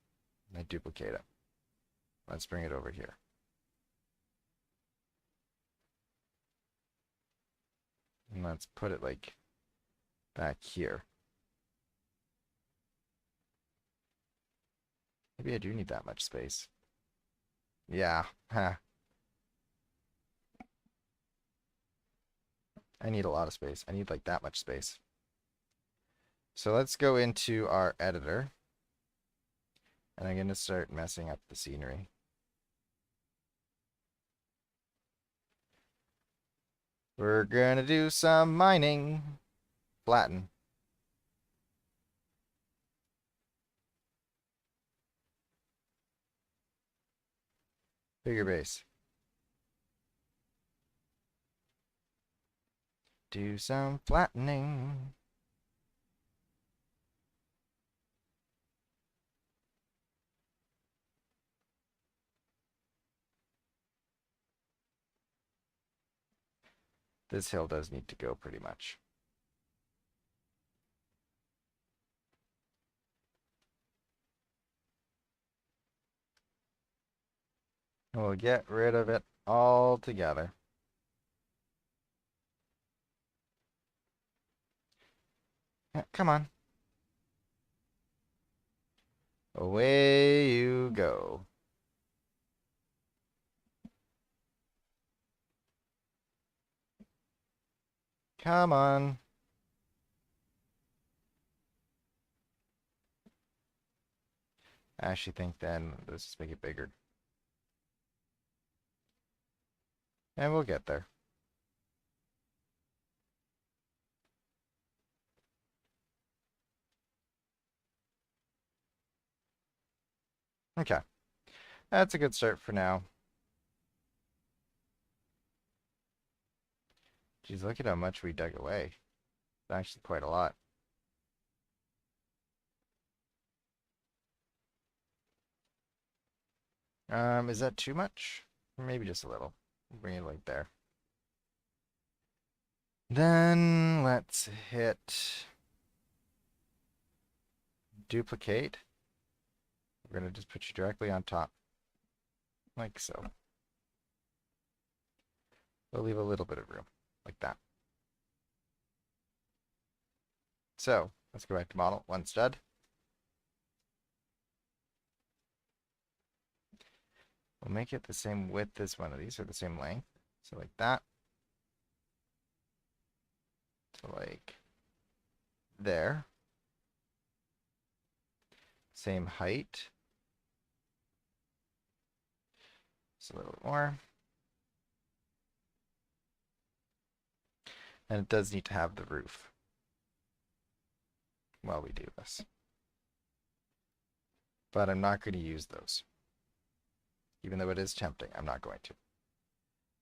and I duplicate it, let's bring it over here. And let's put it like back here. Maybe I do need that much space. Yeah, huh. I need a lot of space. I need like that much space. So let's go into our editor. And I'm going to start messing up the scenery. We're going to do some mining. Flatten. Bigger base. Do some flattening. This hill does need to go pretty much. We'll get rid of it altogether. Yeah, come on. Away you go. Come on. I actually think then let's just make it bigger. And we'll get there. Okay. That's a good start for now. Geez, look at how much we dug away. It's actually quite a lot. Is that too much? Maybe just a little. Bring it like there. Then let's hit duplicate. We're going to just put you directly on top. Like so. We'll leave a little bit of room. Like that. So, let's go back to model. One stud. We'll make it the same width as one of these, or the same length. So like that. So like there. Same height. Just a little bit more. And it does need to have the roof while we do this. But I'm not going to use those. Even though it is tempting, I'm not going to.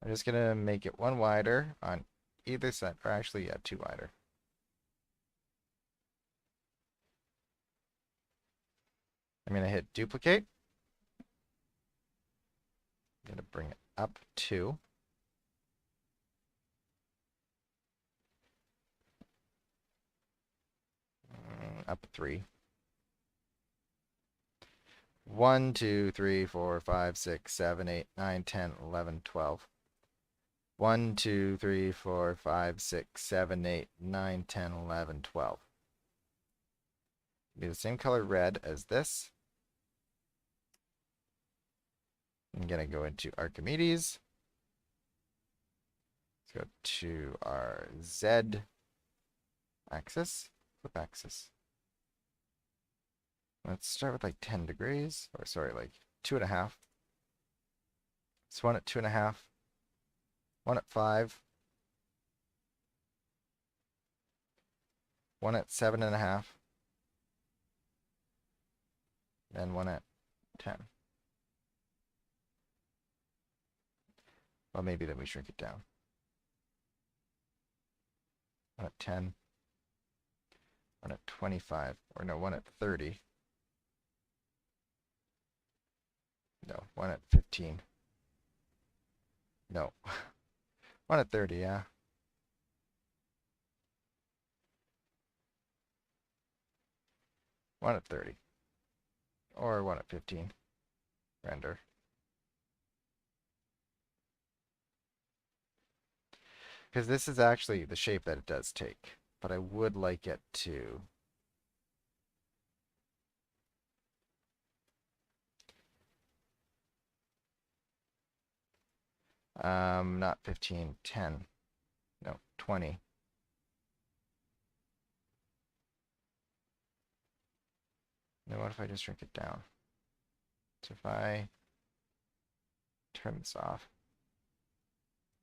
I'm just going to make it one wider on either side, or actually, yeah, two wider. I'm going to hit duplicate. I'm going to bring it up 2. Up 3. 1, 2, 3, 4, 5, 6, 7, 8, 9, 10, 11, 12. 1, 2, 3, 4, 5, 6, 7, 8, 9, 10, 11, 12. Be the same color red as this. I'm going to go into Archimedes. Let's go to our Z axis, flip axis. Let's start with like 10 degrees, or sorry, like 2.5. So one at 2.5, one at 5, one at 7.5, and one at 10. Well, maybe then we shrink it down. One at 10, one at 25, or no, one at 30. No, one at 15. No, one at 30, yeah. One at 30. Or one at 15. Render. Because this is actually the shape that it does take. But I would like it to... not 15, 10. No, 20. Now what if I just shrink it down? So if I turn this off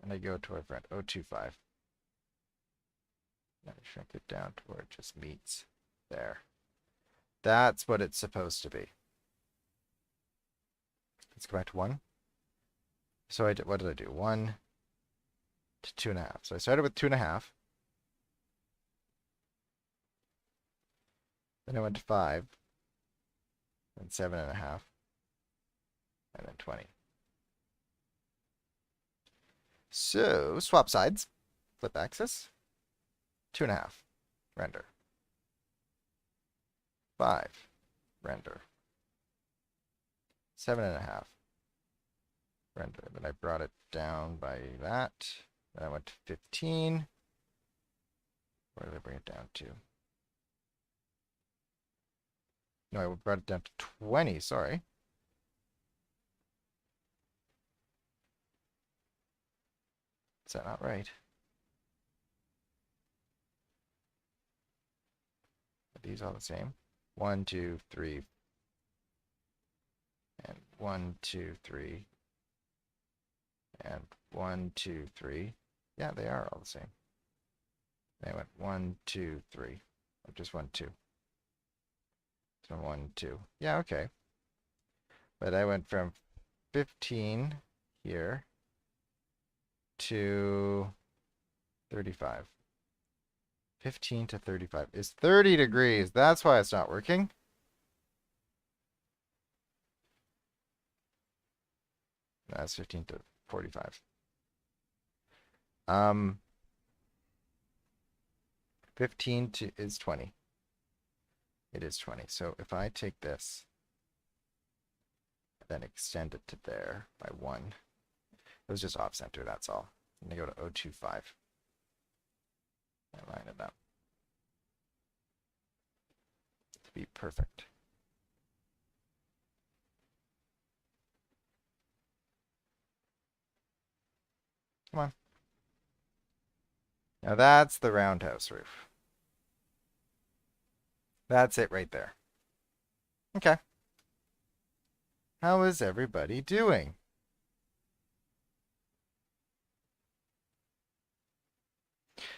and I go to our friend 025, now I shrink it down to where it just meets there. That's what it's supposed to be. Let's go back to 1. So what did I do? 1 to 2.5. So I started with 2.5. Then I went to 5. Then 7.5. And then 20. So swap sides. Flip axis. 2.5. Render. 5. Render. 7.5. Render. Then I brought it down by that. Then I went to 15. Where did I bring it down to? No, I brought it down to 20, sorry. Is that not right? Are these all the same? 1, 2, 3. And 1, 2, 3. And 1, 2, 3. Yeah, they are all the same. They went 1, 2, 3. Or just 1, 2. So 1, 2. Yeah, okay. But I went from 15 here to 35. 15 to 35 is 30 degrees. That's why it's not working. That's 15 to 45. 15 to is 20. It is 20. So if I take this, then extend it to there by 1, it was just off center, that's all. I'm going to go to 025. I line it up to be perfect. Come on. Now that's the roundhouse roof. That's it right there. Okay. How is everybody doing?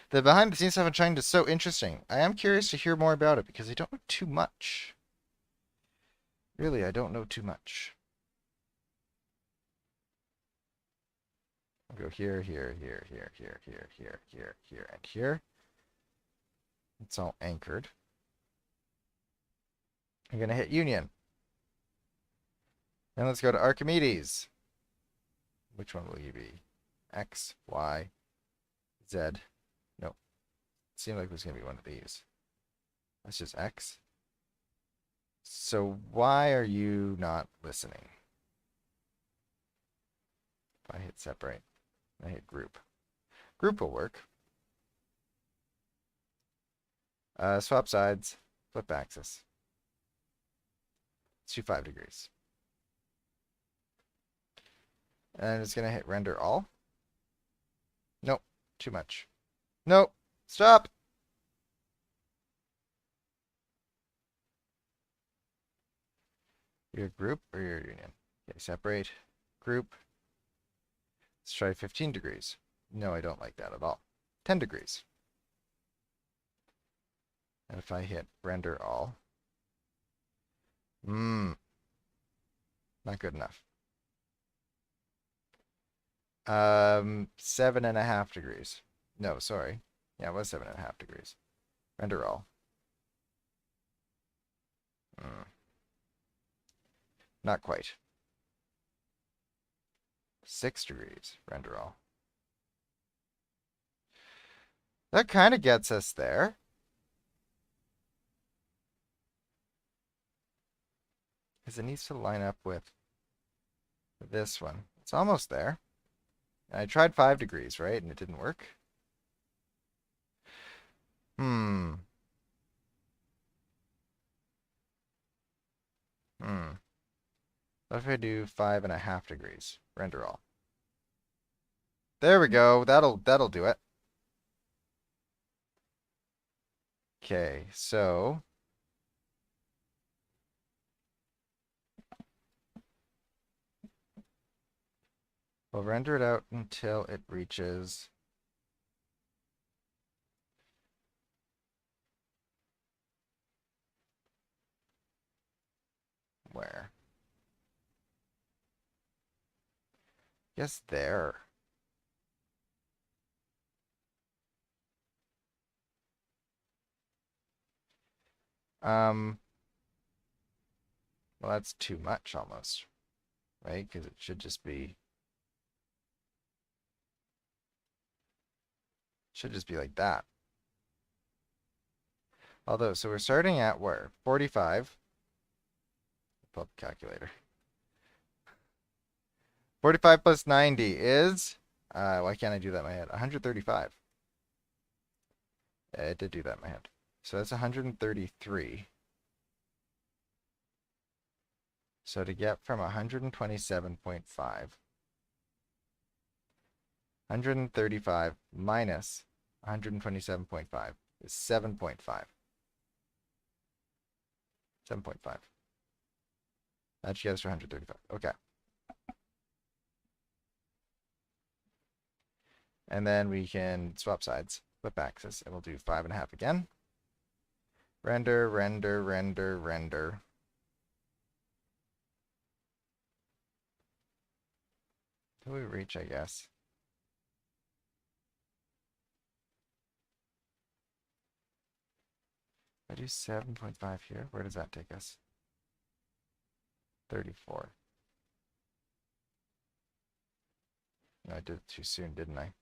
The behind the scenes stuff I'm trying to is so interesting. I am curious to hear more about it because I don't know too much. Really, I don't know too much. I'll go here, here, here, here, here, here, here, here, here, and here. It's all anchored. I'm going to hit Union. And let's go to Archimedes. Which one will you be? X, Y, Z. Nope. It seemed like it was going to be one of these. That's just X. So why are you not listening? If I hit separate, I hit group. Group will work. Swap sides, flip axis. Let's do 5 degrees. And it's going to hit render all. Nope, too much. Nope, stop. Your group or your union? Okay, separate, group. Let's try 15 degrees. No, I don't like that at all. 10 degrees. And if I hit render all, not good enough. 7.5 degrees. No, sorry. Yeah, it was 7.5 degrees. Render all. Not quite. 6 degrees. Render all. That kind of gets us there. Because it needs to line up with this one. It's almost there. And I tried 5 degrees, right? And it didn't work. Hmm. Hmm. What if I do 5.5 degrees? Render all. There we go. That'll do it. Okay, so we'll render it out until it reaches where? Yes, there. Um, well, that's too much almost, right? Because it should just be like that. Although, so we're starting at where? 45. Pull up the calculator. 45 plus 90 is, why can't I do that in my head? 135. Yeah, it did do that in my head. So that's 133. So to get from 127.5, 135 minus 127.5 is 7.5. 7.5. That should get us to 135. Okay. And then we can swap sides, flip axis, and we'll do 5.5 again. Render, render, render, render. Till we reach, I guess. If I do 7.5 here, where does that take us? 34. No, I did it too soon, didn't I?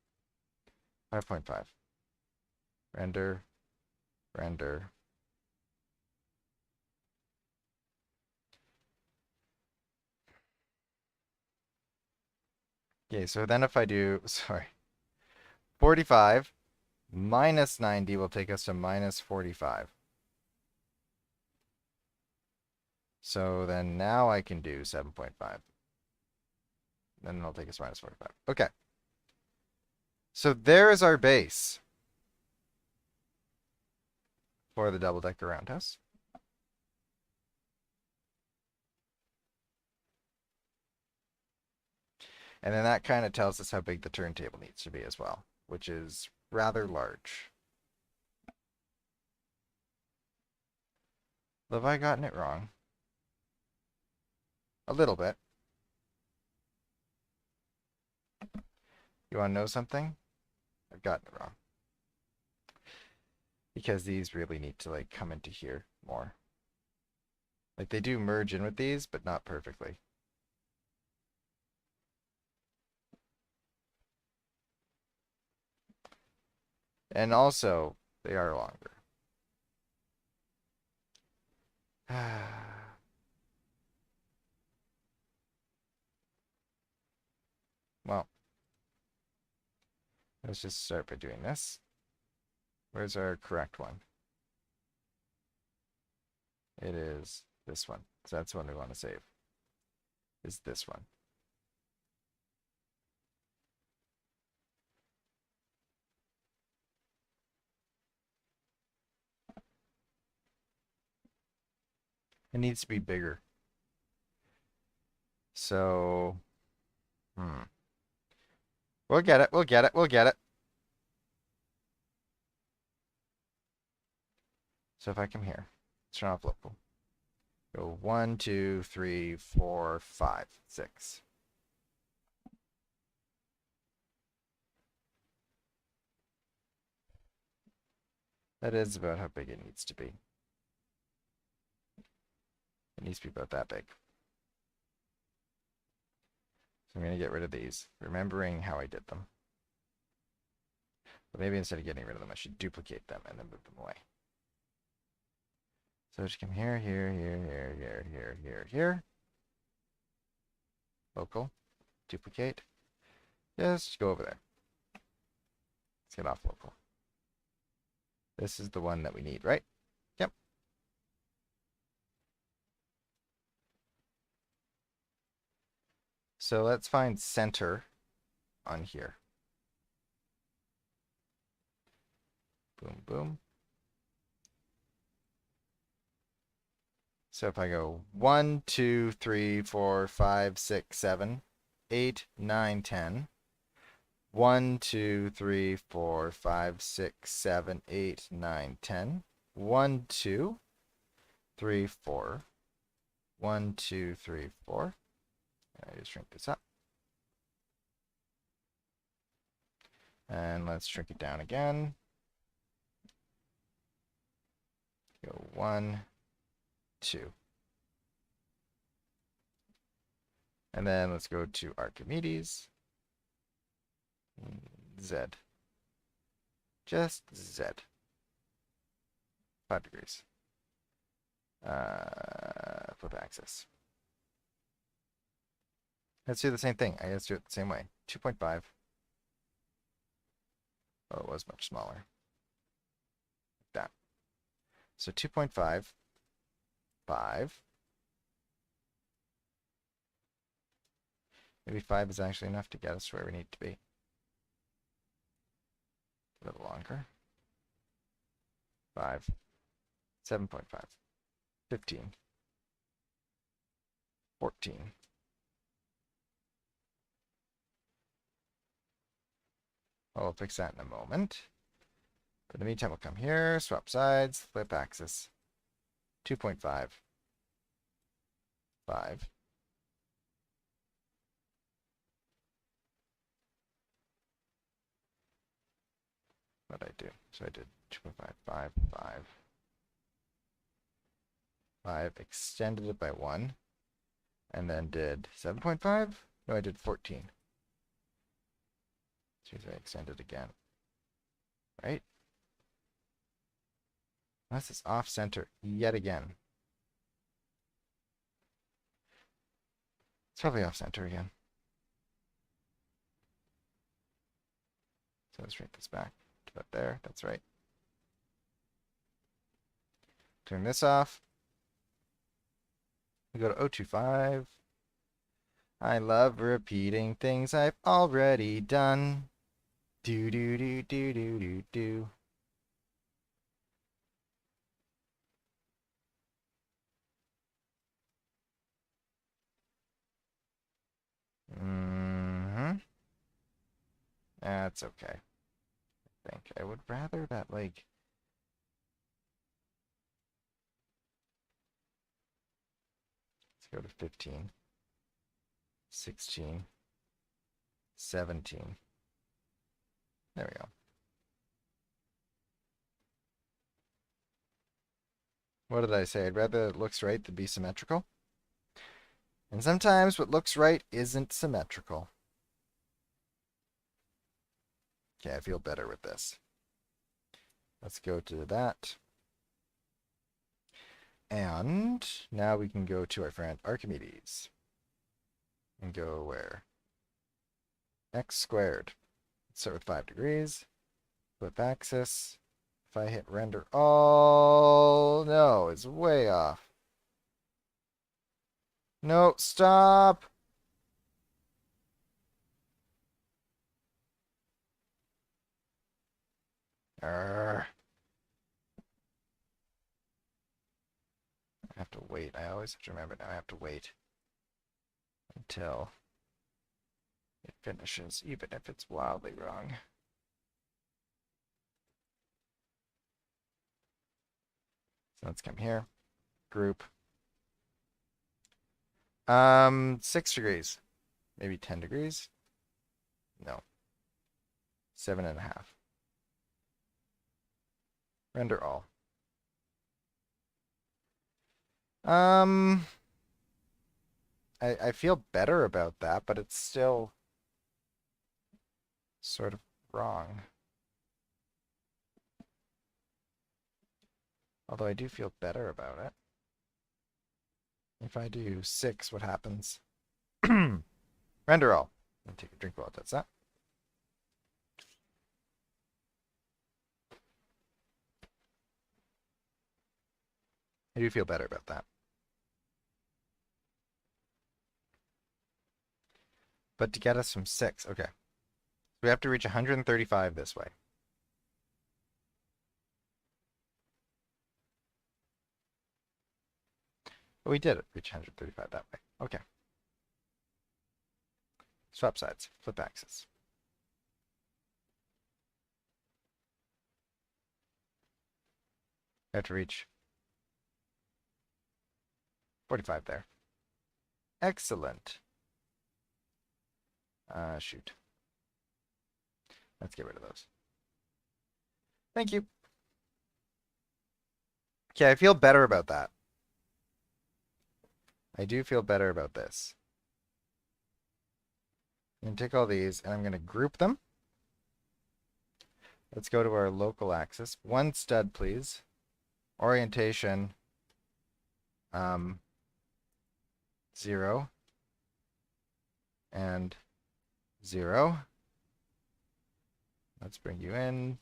5.5. Render, render. Okay, so then if I do, sorry, 45 minus 90 will take us to minus 45. So then now I can do 7.5. Then it'll take us to minus 45. Okay. So there is our base for the double-decker roundhouse. And then that kind of tells us how big the turntable needs to be as well, which is rather large. Have I gotten it wrong? A little bit. You want to know something? I've gotten it wrong. Because these really need to like come into here more. Like they do merge in with these, but not perfectly. And also, they are longer. Well, let's just start by doing this. Where's our correct one? It is this one. So that's the one we want to save. Is this one. It needs to be bigger. So, we'll get it. We'll get it. We'll get it. So if I come here, let's turn off local. Go 1, 2, 3, 4, 5, 6. That is about how big it needs to be. It needs to be about that big. So I'm going to get rid of these, remembering how I did them. But maybe instead of getting rid of them, I should duplicate them and then move them away. So just come here, here, here, here, here, here, here, here. Local. Duplicate. Just go over there. Let's get off local. This is the one that we need, right? Yep. So let's find center on here. Boom, boom. So if I go 1, 2, 3, 4, 5, 6, 7, 8, 9, 10. 1, 2, 3, 4, 5, 6, 7, 8, 9, 10. 1, 2, 3, 4. 1, 2, 3, 4. I just shrink this up. And let's shrink it down again. Go 1, 2. And then let's go to Archimedes. Z. Just Z. 5 degrees. Flip axis. Let's do the same thing. I guess do it the same way. 2.5. Oh, it was much smaller. Like that. So 2.5. 5. Maybe 5 is actually enough to get us where we need to be. A little longer. 5. 7.5. 15. 14. I'll fix that in a moment. But in the meantime, we'll come here, swap sides, flip axis. 2.5. 5. What did I do? So I did 2.5, 5, 5. 5, extended it by 1, and then did 7.5? No, I did 14. So I extended again. Right? Unless it's off center yet again. It's probably off center again. So let's shrink this back to about there. That's right. Turn this off. We go to 025. I love repeating things I've already done. Do do do do do do do. That's okay. I think I would rather that, like, let's go to 15, 16, 17. There we go. What did I say? I'd rather it looks right than be symmetrical. And sometimes what looks right isn't symmetrical. Okay, I feel better with this. Let's go to that. And now we can go to our friend Archimedes. And go where? X squared. Let's start with 5 degrees. Flip axis. If I hit render all, no, it's way off. No, stop. Arrgh. I have to wait. I always have to remember now. I have to wait until it finishes, even if it's wildly wrong. So let's come here. Group. 6 degrees. Maybe 10 degrees. No. 7.5. Render all. I feel better about that, but it's still sort of wrong. Although I do feel better about it. If I do 6, what happens? Render all. Let me take a drink while it does that. I do feel better about that. But to get us from 6, okay. So we have to reach 135 this way. But we did it, reach 135 that way. Okay. Swap sides, flip axis. We have to reach 45 there. Excellent. Shoot. Let's get rid of those. Thank you. Okay, I feel better about that. I do feel better about this. I'm going to take all these and I'm going to group them. Let's go to our local axis. One stud, please. Orientation. 0. And 0. Let's bring you in.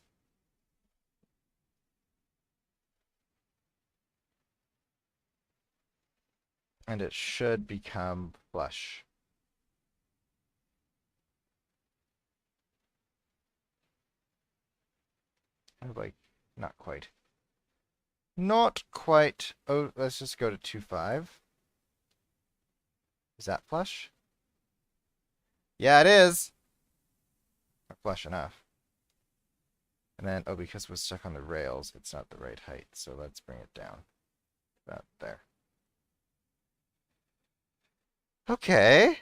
And it should become flush. Kind of like, not quite. Not quite. Oh, let's just go to 2.5. Is that flush? Yeah, it is. Not flush enough. And then, oh, because we're stuck on the rails, it's not the right height. So let's bring it down. About there. Okay.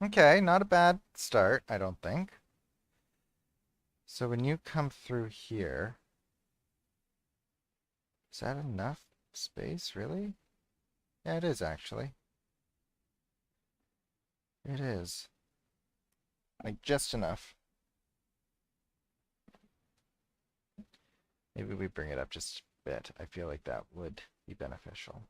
Okay, not a bad start, I don't think. So when you come through here, is that enough space, really? Yeah, it is actually. It is. Like, just enough. Maybe we bring it up just a bit. I feel like that would be beneficial.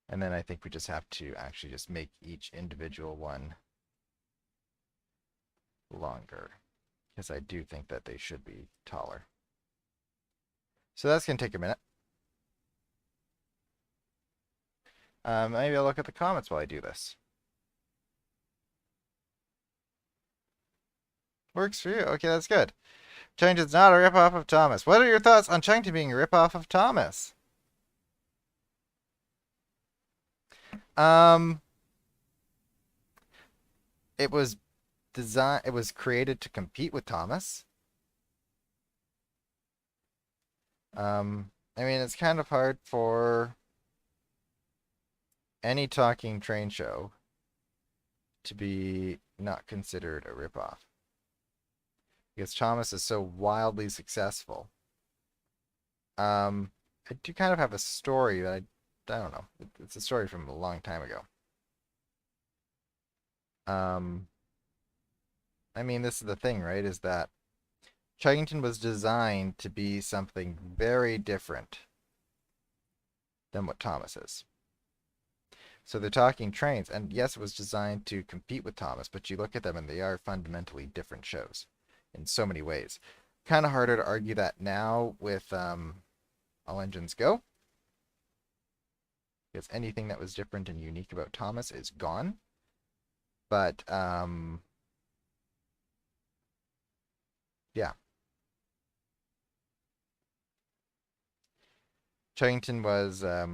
And then I think we just have to actually just make each individual one longer, because I do think that they should be taller. So that's going to take a minute. Maybe I'll look at the comments while I do this. Works for you. Okay, that's good. Chuggington's not a ripoff of Thomas. What are your thoughts on Chuggington being a ripoff of Thomas? It was it was created to compete with Thomas. I mean, it's kind of hard for any talking train show to be not considered a ripoff, because Thomas is so wildly successful. I do kind of have a story that I don't know. It's a story from a long time ago. I mean, this is the thing, right? Is that Chuggington was designed to be something very different than what Thomas is. So they're talking trains, and yes, it was designed to compete with Thomas, but you look at them and they are fundamentally different shows in so many ways. Kind of harder to argue that now with All Engines Go, because anything that was different and unique about Thomas is gone. But yeah. Chuggington was a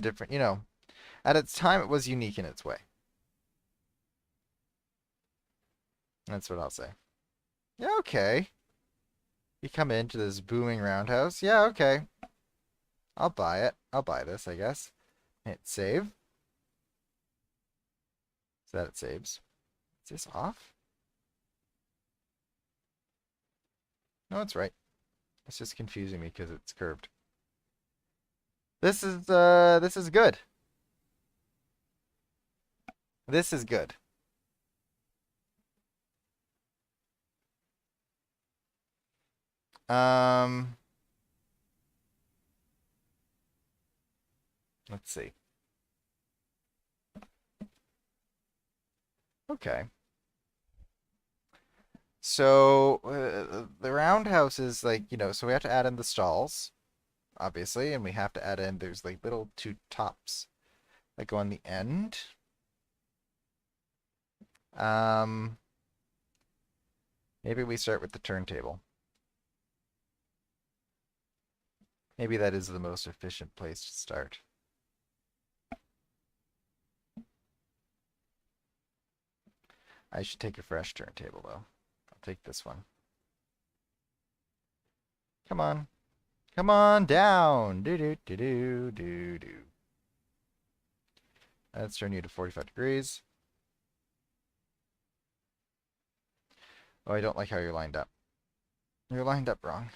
different, at its time it was unique in its way. That's what I'll say. Yeah, okay. You come into this booming roundhouse. Yeah, okay. I'll buy it. I'll buy this, I guess. Hit save. So that it saves. Is this off? No, it's right. It's just confusing me because it's curved. This is good. This is good. Um Let's see. Okay. So the roundhouse is like, so we have to add in the stalls, obviously, and we have to add in, there's like little two tops that go on the end. Um, Maybe we start with the turntable. Maybe that is the most efficient place to start. I should take a fresh turntable, though. I'll take this one. Come on. Come on down. Do do do do do do. Let's turn you to 45 degrees. Oh, I don't like how you're lined up. You're lined up wrong.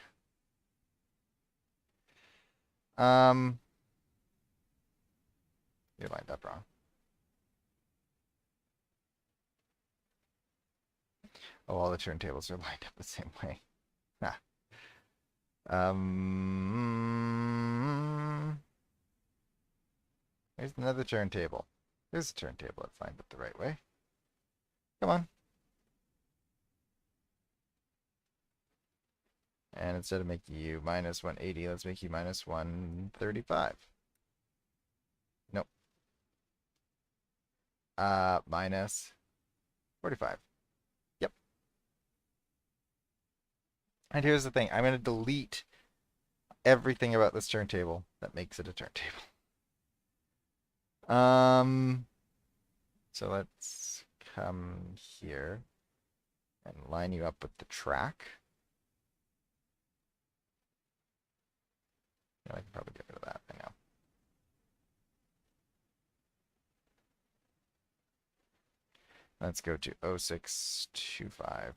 Um, you're lined up wrong. Oh, all the turntables are lined up the same way. Ah. There's another turntable. There's a turntable that's lined up the right way. Come on. And instead of making you minus 180, let's make you minus 135. Nope. Minus 45. Yep. And here's the thing. I'm going to delete everything about this turntable that makes it a turntable. So let's come here and line you up with the track. I can probably get rid of that right now. Let's go to 0625.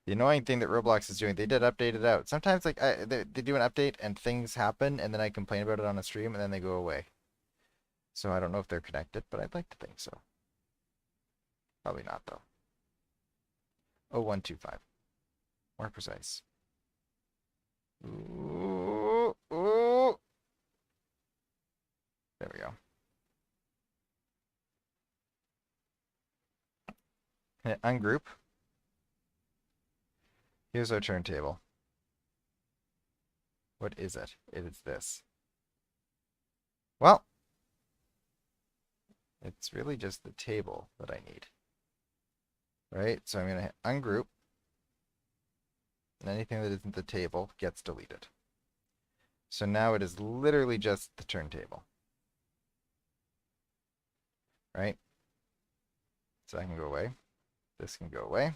The annoying thing that Roblox is doing, they did update it out. Sometimes like they do an update and things happen and then I complain about it on a stream and then they go away. So I don't know if they're connected, but I'd like to think so. Probably not though. 0125. More precise. Ooh, ooh. There we go. Hit ungroup. Here's our turntable. What is it? It is this. Well, it's really just the table that I need. Right? So I'm going to hit ungroup. And anything that isn't the table gets deleted. So now it is literally just the turntable. Right? So I can go away. This can go away.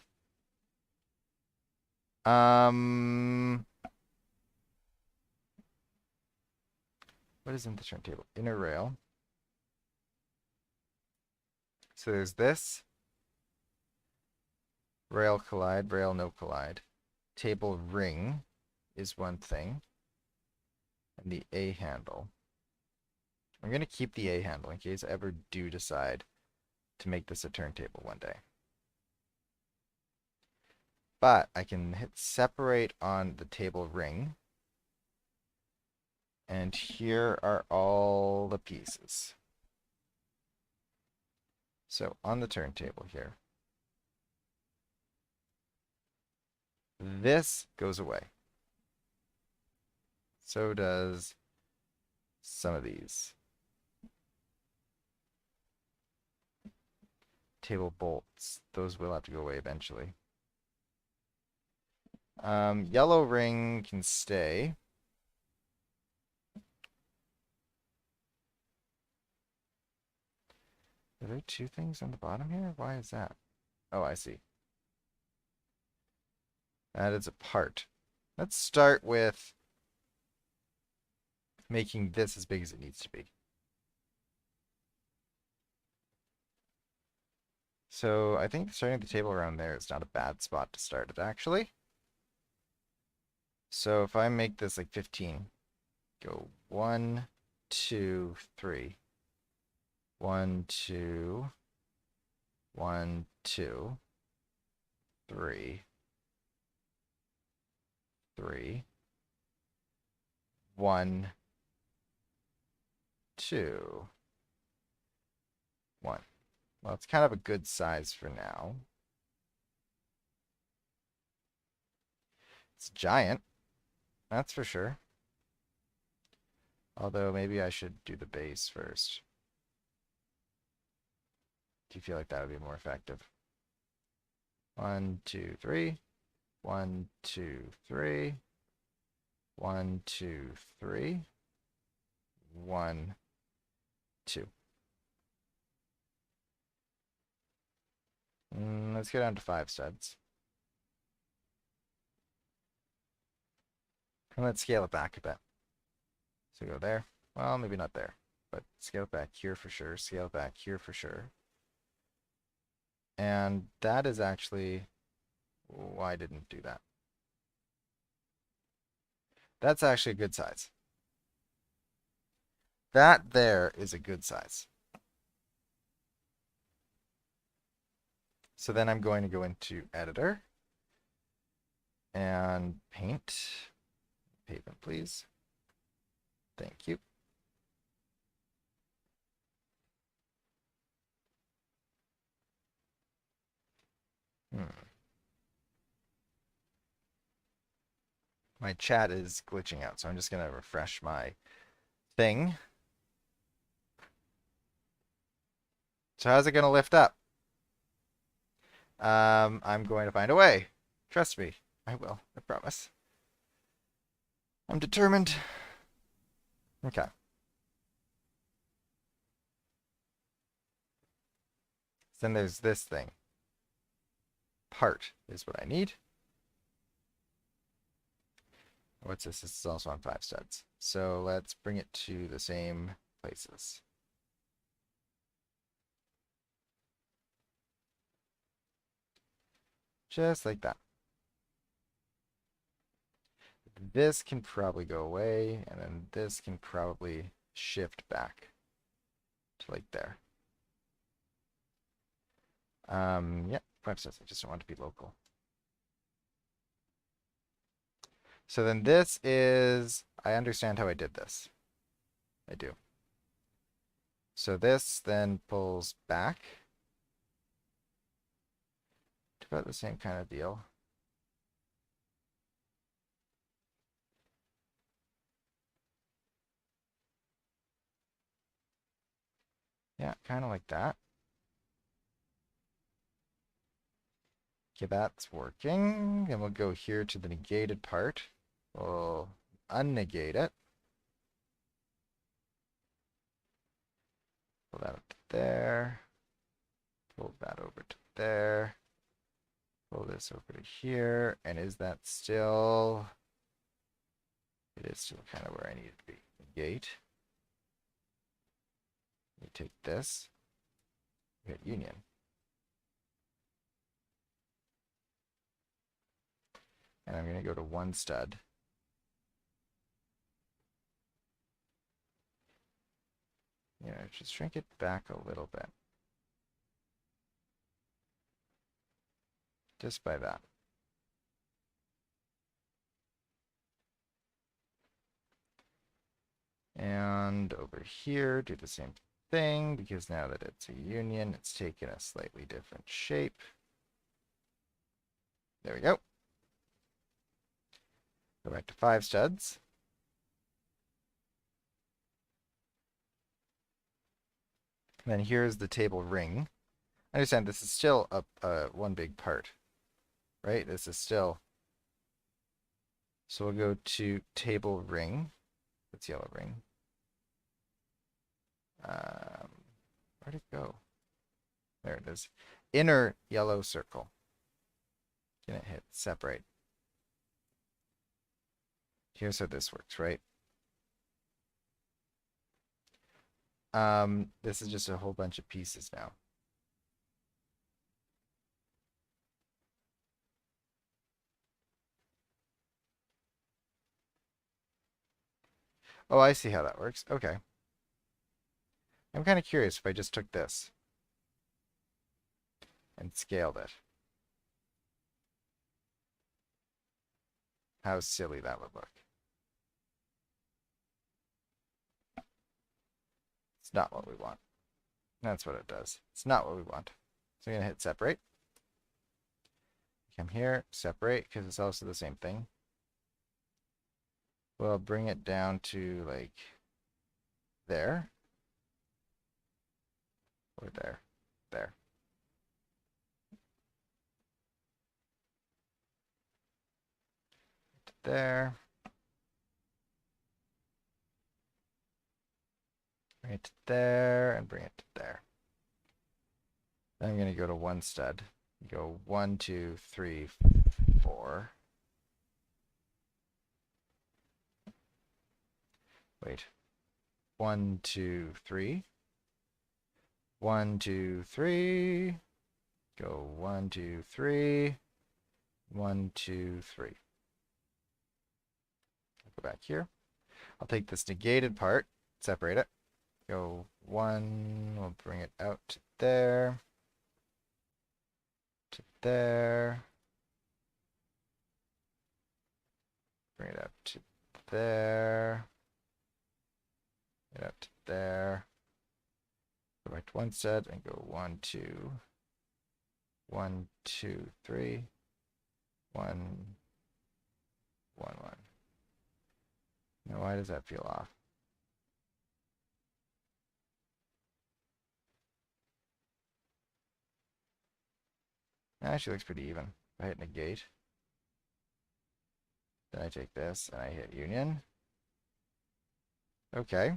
What is in the turntable? Inner rail. So there's this. Rail collide, rail no collide. Table ring is one thing. And the A handle. I'm going to keep the A handle in case I ever do decide to make this a turntable one day. But I can hit separate on the table ring. And here are all the pieces. So on the turntable here, this goes away. So does some of these. Table bolts, those will have to go away eventually. Yellow ring can stay. Are there two things on the bottom here? Why is that? Oh, I see. That is a part. Let's start with making this as big as it needs to be. So I think starting the table around there is not a bad spot to start it, actually. So if I make this like 15, go 1, 2, 3. 1, 2, 1, 2, 3, 3, 1, 2, 1. Well, it's kind of a good size for now. It's giant, that's for sure. Although maybe I should do the base first. Do you feel like that would be more effective? 1, 2, 3. 1, 2, 3. 1, 2, 3. 1, 2. Let's go down to 5 studs. And let's scale it back a bit. So go there. Well, maybe not there, but scale it back here for sure. Scale it back here for sure. And that is actually, why didn't it do that? That's actually a good size. That there is a good size. So then I'm going to go into editor and paint. Pavement, please. Thank you. My chat is glitching out, so I'm just going to refresh my thing. So how's it going to lift up? I'm going to find a way. Trust me. I will. I promise. I'm determined. Okay. Then there's this thing. Part is what I need. What's this? This is also on 5 studs. So let's bring it to the same places. Just like that. This can probably go away, and then this can probably shift back to like there. Yeah, 5 studs. I just don't want to be local. So then this is, I understand how I did this. I do. So this then pulls back to about the same kind of deal. Yeah, kind of like that. Okay, that's working. And we'll go here to the negated part. We'll unnegate it. Pull that up to there. Pull that over to there. Pull this over to here. And is that still... It is still kind of where I need it to be. Negate. We take this. We hit union. And I'm going to go to 1 stud. You know, just shrink it back a little bit. Just by that. And over here, do the same thing, because now that it's a union, it's taken a slightly different shape. There we go. Go back to 5 studs. And then here's the table ring. I understand this is still one big part, right? This is still... So we'll go to table ring. That's yellow ring. Where'd it go? There it is. Inner yellow circle. Gonna hit separate. Here's how this works, right? This is just a whole bunch of pieces now. Oh, I see how that works. Okay. I'm kind of curious if I just took this and scaled it. How silly that would look. It's not what we want. That's what it does. It's not what we want. So I'm going to hit separate. Come here, separate, because it's also the same thing. We'll bring it down to like there. Or there. There. There. Bring it to there and bring it to there. Then I'm going to go to one stud. Go 1, 2, 3, 4. Wait. 1, 2, 3. 1, 2, 3. Go 1, 2, 3. 1, 2, 3. I'll go back here. I'll take this negated part, separate it. Go 1, we'll bring it out to there. To there. Bring it up to there. Get up to there. Go back to one set and go 1, 2. 1, 2, 3. 1, 1, 1. Now why does that feel off? That actually looks pretty even. If I hit negate, then I take this and I hit union. Okay.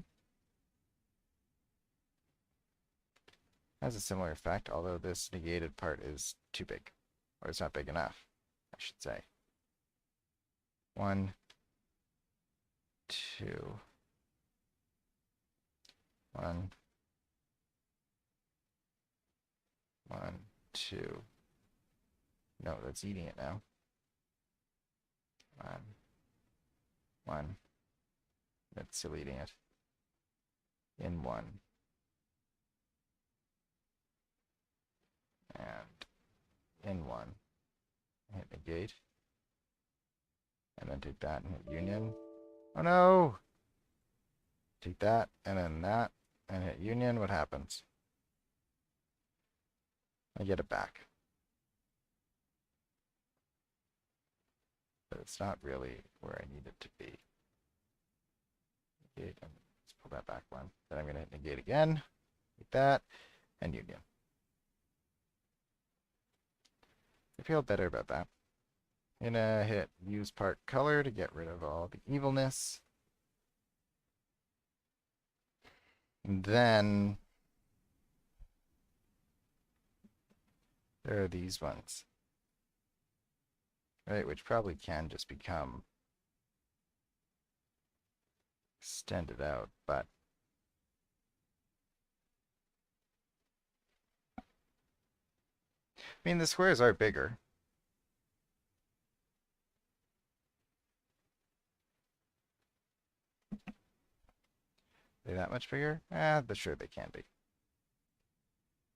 Has a similar effect, although this negated part is too big. Or it's not big enough, I should say. 1, 2. 1, 1, 2. No, that's eating it now. 1, 1. That's still eating it. In 1. And in 1. Hit negate. And then take that and hit union. Oh no! Take that and then that and hit union. What happens? I get it back. But it's not really where I need it to be. Negate, and let's pull that back one. Then I'm going to hit negate again, like that, and union. I feel better about that. I'm going to hit use part color to get rid of all the evilness. And then there are these ones. Right, which probably can just become extended out, but I mean the squares are bigger. Are they that much bigger? But sure they can be.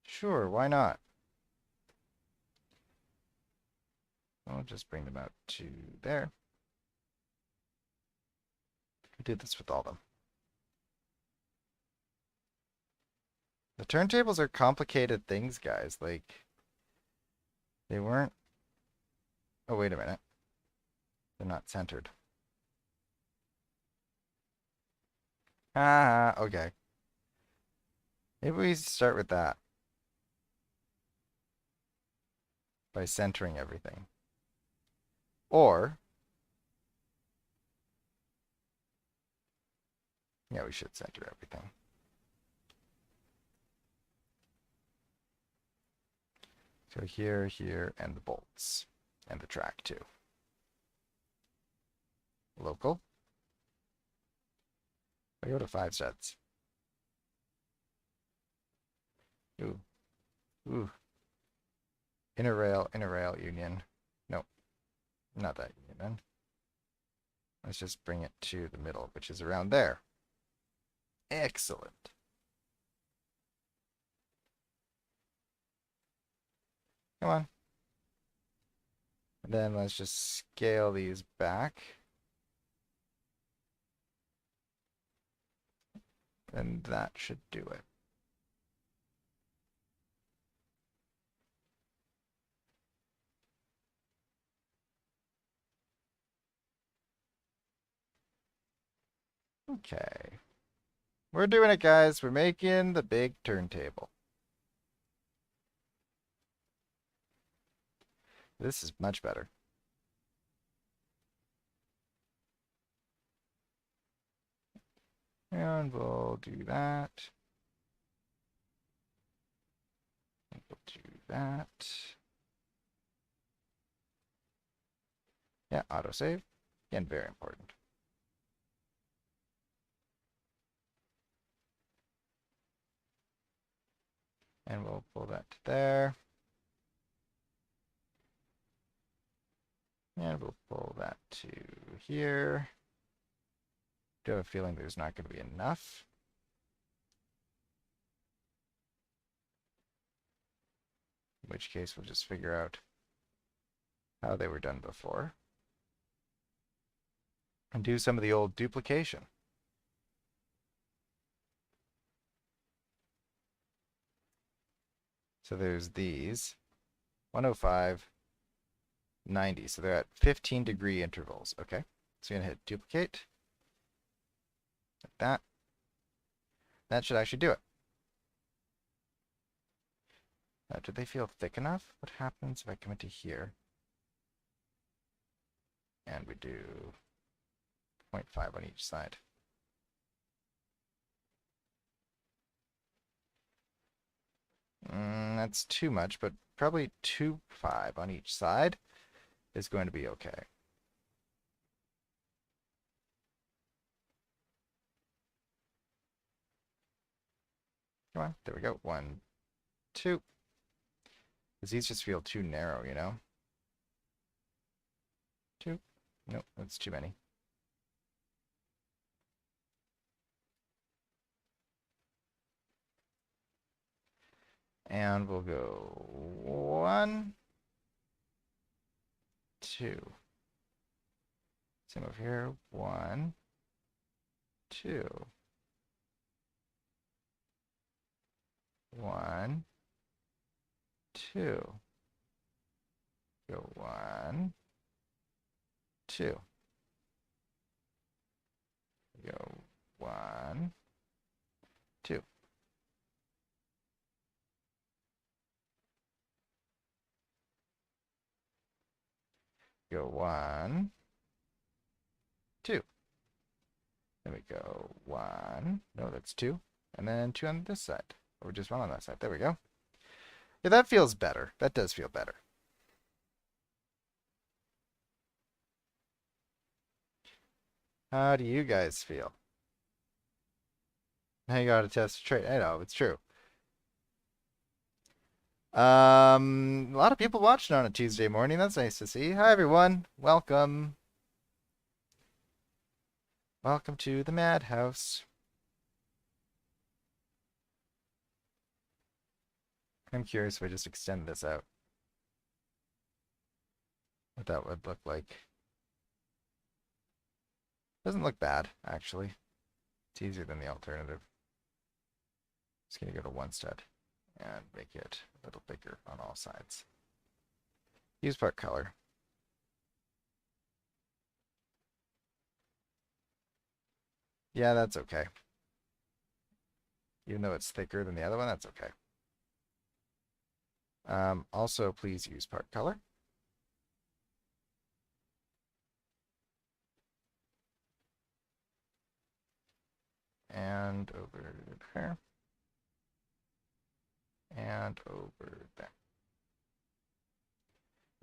Sure, why not? I'll just bring them out to there. Do this with all of them. The turntables are complicated things, guys. Like, they weren't... Oh, wait a minute. They're not centered. Ah, okay. Maybe we start with that. By centering everything. Or... yeah, we should center everything. So here, here, and the bolts. And the track, too. Local. I go to 5 sets. Ooh. Ooh. Inner rail, union. Nope. Not that union, then. Let's just bring it to the middle, which is around there. Excellent. Come on. And then let's just scale these back. And that should do it. Okay. We're doing it, guys. We're making the big turntable. This is much better. And we'll do that. And we'll do that. Yeah, autosave. Again, very important. And we'll pull that to there. And we'll pull that to here. Do have a feeling there's not going to be enough. In which case we'll just figure out how they were done before. And do some of the old duplication. So there's these. 105, 90. So they're at 15-degree intervals. Okay. So you're going to hit duplicate. Like that. That should actually do it. Now, do they feel thick enough? What happens if I come into here? And we do 0.5 on each side. That's too much, but probably 2.5 on each side is going to be okay. Come on, there we go. 1, 2. Because these just feel too narrow, you know? 2. Nope, that's too many. And we'll go 1, 2. Same over here. 1, 2. 1, 2. Go 1, 2. Go 1, 2. Go 1, 2. Then we go 1. No, that's 2. And then 2 on this side. Or just 1 on that side. There we go. Yeah, that feels better. That does feel better. How do you guys feel? Now you gotta test a trait. I know, it's true. A lot of people watching on a Tuesday morning. That's nice to see. Hi, everyone. Welcome. Welcome to the Madhouse. I'm curious if I just extend this out, what that would look like. Doesn't look bad, actually. It's easier than the alternative. Just gonna go to one stud and make it a little bigger on all sides. Use part color. Yeah, that's okay. Even though it's thicker than the other one, that's okay. Also, please use part color. And over there. And over there.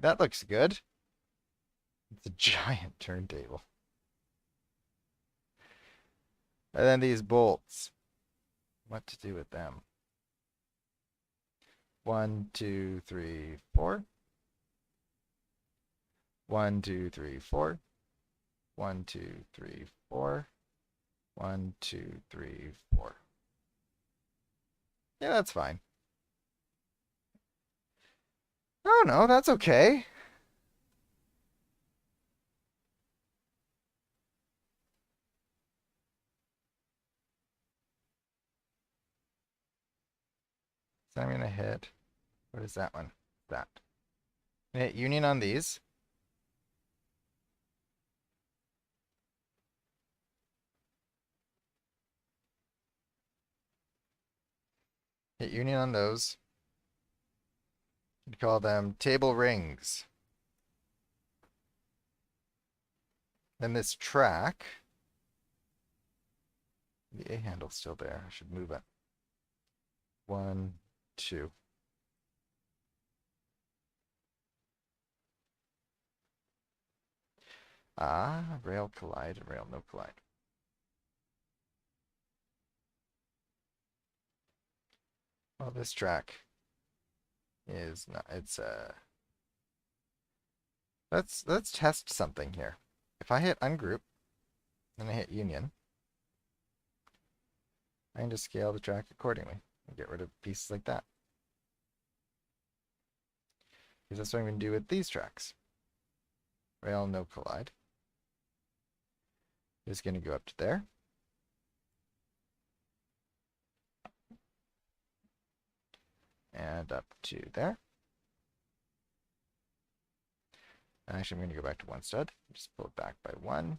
That looks good. It's a giant turntable. And then these bolts. What to do with them? 1, 2, 3, 4. 1, 2, 3, 4. 1, 2, 3, 4. 1, 2, 3, 4. Yeah, that's fine. Oh no, that's okay. So I'm going to hit, what is that one? That. Hit union on these. Hit union on those. You'd call them table rings. Then this track, the A handle's still there. I should move it. 1, 2. Ah, rail collide and rail no collide. Well, this track is not, it's let's test something here. If I hit ungroup, then I hit union, I can just scale the track accordingly and get rid of pieces like that. Because that's what I'm going to do with these tracks. Rail no collide is going to go up to there. And up to there. Actually, I'm going to go back to one stud. Just pull it back by 1.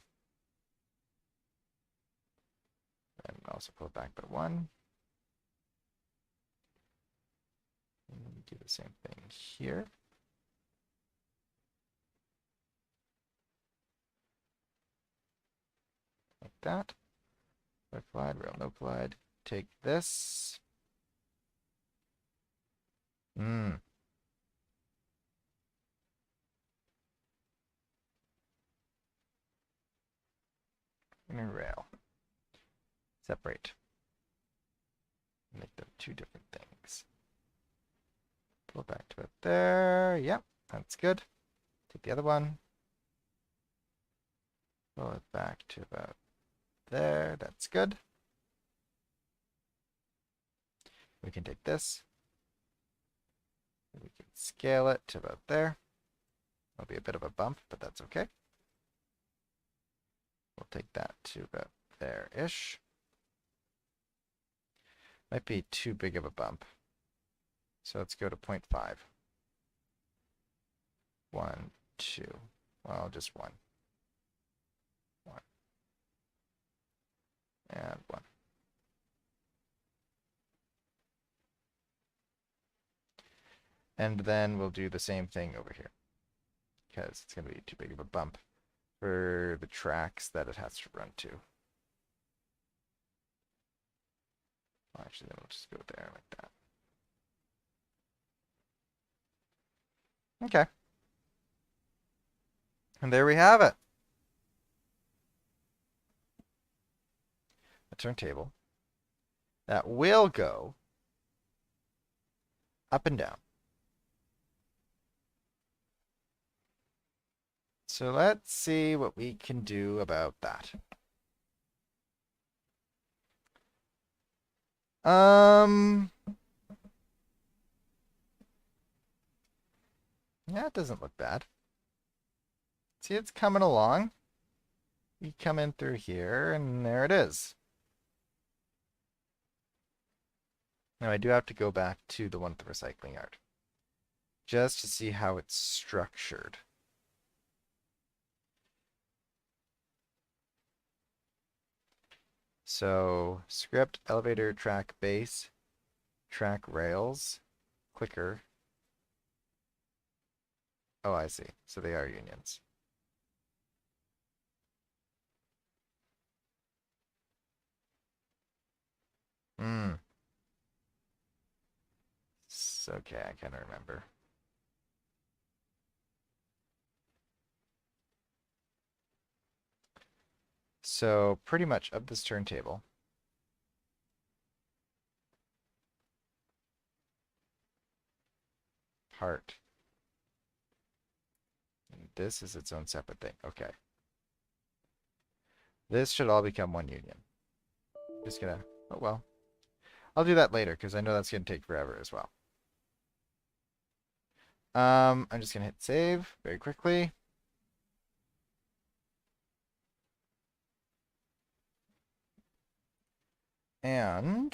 And also pull it back by 1. And do the same thing here. Like that. Rail collide, rail no collide. Take this. And rail. Separate. Make them two different things. Pull it back to about there. Yep, that's good. Take the other one. Pull it back to about there. That's good. We can take this. We can scale it to about there. That'll be a bit of a bump, but that's okay. We'll take that to about there-ish. Might be too big of a bump. So let's go to 0.5. 1, 2. Well, just 1. 1. And 1. And then we'll do the same thing over here, because it's going to be too big of a bump for the tracks that it has to run to. Well, actually, then we'll just go there like that. Okay. And there we have it. A turntable that will go up and down. So let's see what we can do about that. Yeah, it doesn't look bad. See, it's coming along. You come in through here, and there it is. Now I do have to go back to the one with the recycling yard, just to see how it's structured. So script, elevator, track base, track rails, clicker. Oh, I see. So they are unions. It's okay, I kind of remember. So pretty much of this turntable, part. And this is its own separate thing. Okay. This should all become one union. Just gonna, oh well. I'll do that later because I know that's gonna take forever as well. I'm just gonna hit save very quickly. And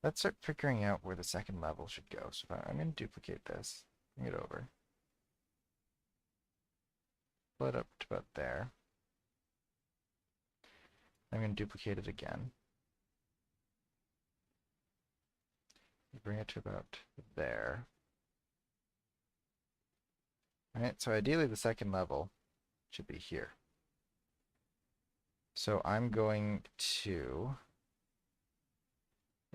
Let's start figuring out where the second level should go. So I'm going to duplicate this, bring it over, pull it up to about there. I'm going to duplicate it again. Bring it to about there. All right, so ideally the second level should be here. So I'm going to,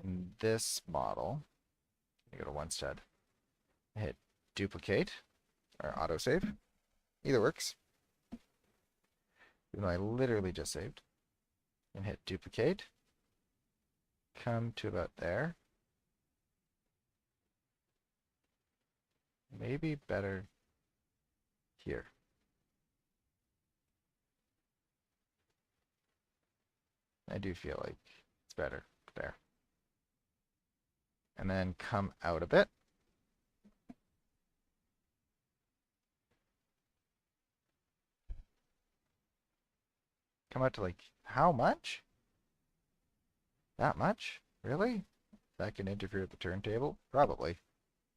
in this model, go to one stud, hit duplicate or autosave. Either works. Even though I literally just saved. And hit duplicate. Come to about there. Maybe better here. I do feel like it's better there. And then come out a bit. Come out to like, how much? That much? Really? That can interfere with the turntable? Probably.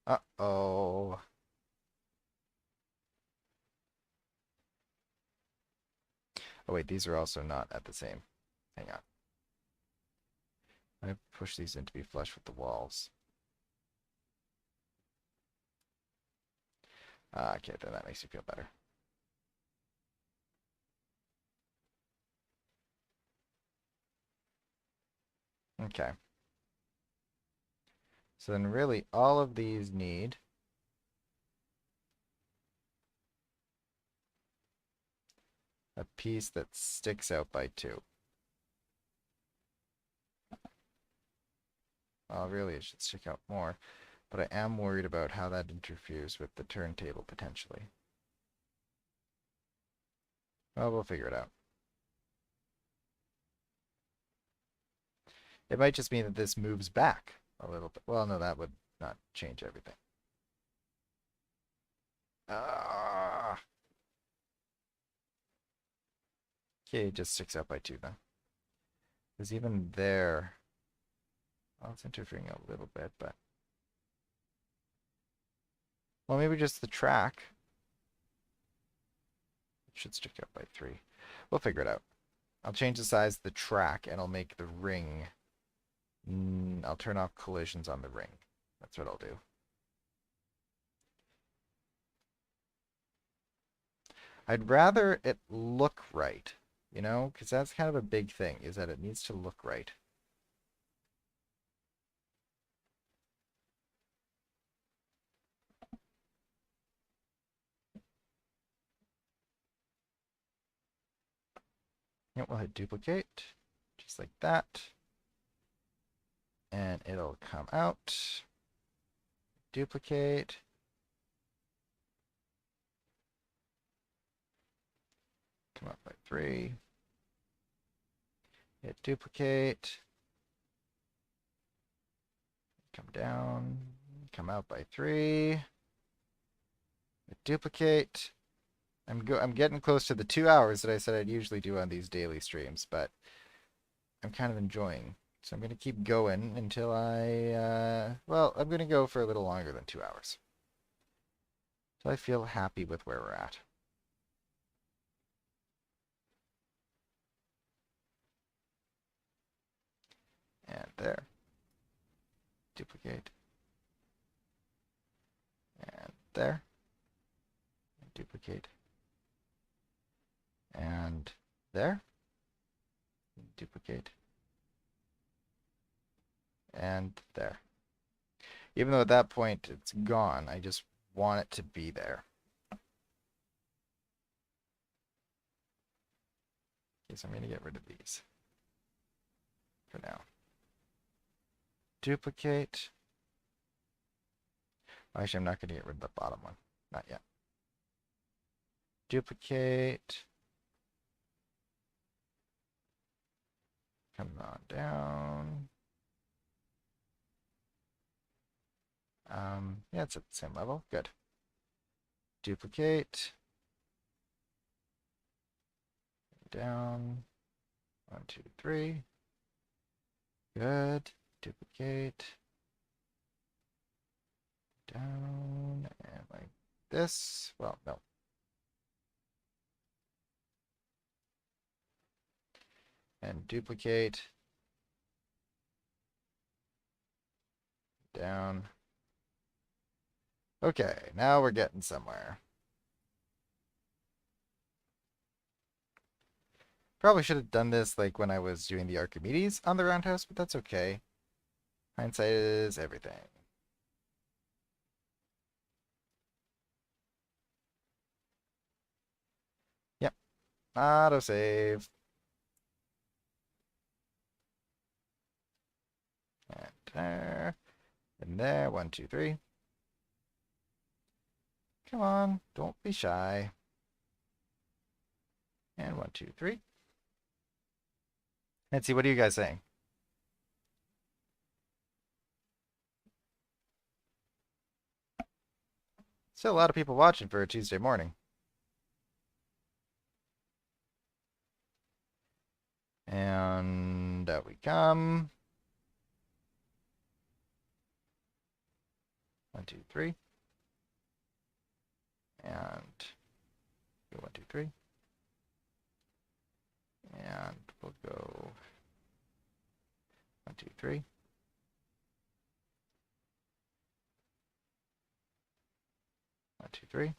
Uh-oh. Oh wait, these are also not at the same. Hang on. I push these in to be flush with the walls. Okay, then that makes you feel better. Okay. So then really all of these need a piece that sticks out by 2. Well, really it should stick out more, but I am worried about how that interferes with the turntable potentially. Well, we'll figure it out. It might just mean that this moves back a little bit. Well, no, that would not change everything. Okay, it just sticks out by 2 then. Because even there, well, it's interfering a little bit, but well, maybe just the track. It should stick out by 3. We'll figure it out. I'll change the size of the track and I'll make the ring. I'll turn off collisions on the ring. That's what I'll do. I'd rather it look right, you know, because that's kind of a big thing, is that it needs to look right. And we'll hit duplicate, just like that. And it'll come out. Duplicate. Come up by 3. Hit duplicate. Come down. Come out by 3. Hit duplicate. I'm getting close to the 2 hours that I said I'd usually do on these daily streams, but I'm kind of enjoying. So I'm going to keep going until well, I'm going to go for a little longer than 2 hours. So I feel happy with where we're at. And there. Duplicate. And there. And duplicate. And there. Duplicate. And there. Even though at that point it's gone, I just want it to be there. Okay, so I'm going to get rid of these for now. Duplicate. Actually, I'm not going to get rid of the bottom one. Not yet. Duplicate. Come on down. Yeah, it's at the same level. Good. Duplicate. Down. 1, 2, 3. Good. duplicate. Down and like this. Well, no. And duplicate. Down. Okay, now we're getting somewhere. Probably should have done this like when I was doing the Archimedes on the Roundhouse, but that's okay. Hindsight is everything. Yep. Autosave. And there. And there. 1, 2, 3. Come on. Don't be shy. And 1, 2, 3. Let's see, what are you guys saying? Still a lot of people watching for a Tuesday morning. And out we come. 1, 2, 3. And 1, 2, 3. And we'll go 1, 2, 3. 1, 2, 3.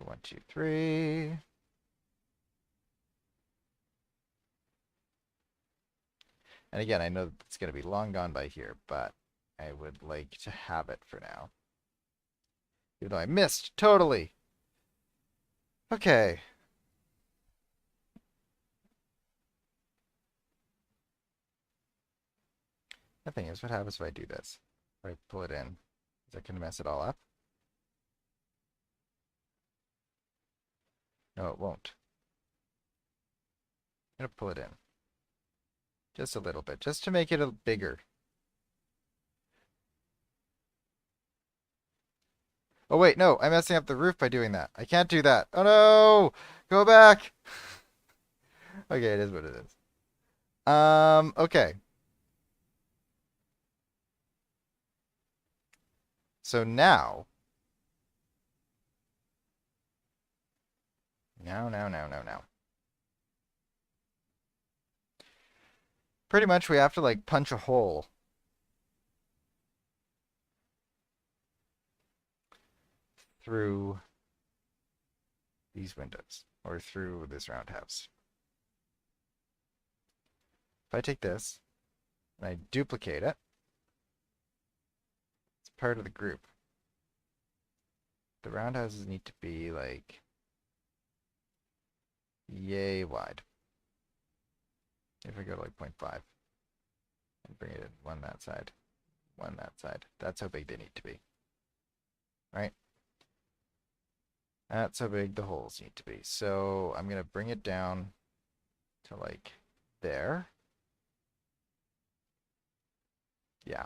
One, two, three. And again, I know it's going to be long gone by here, but I would like to have it for now. Even though I missed totally. Okay. The thing is, what happens if I do this? If I pull it in, is that going to mess it all up? No, it won't. I'm going to pull it in. Just a little bit, just to make it a bigger. Oh wait, no, I'm messing up the roof by doing that. I can't do that. Oh no! Go back! Okay, it is what it is. Okay. So now. Now. Pretty much we have to like punch a hole through these windows or through this roundhouse. If I take this and I duplicate it, it's part of the group. The roundhouses need to be like yay wide. If I go to like 0.5 and bring it in one that side, that's how big they need to be. Right? That's how big the holes need to be. So I'm going to bring it down to like there. Yeah.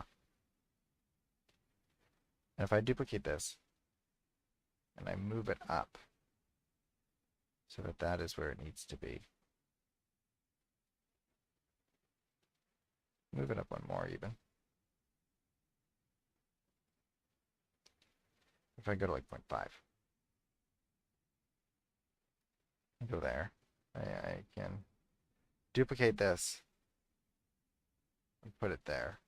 And if I duplicate this and I move it up so that that is where it needs to be. Move it up one more even. If I go to like 0.5. Go there. I can duplicate this and put it there.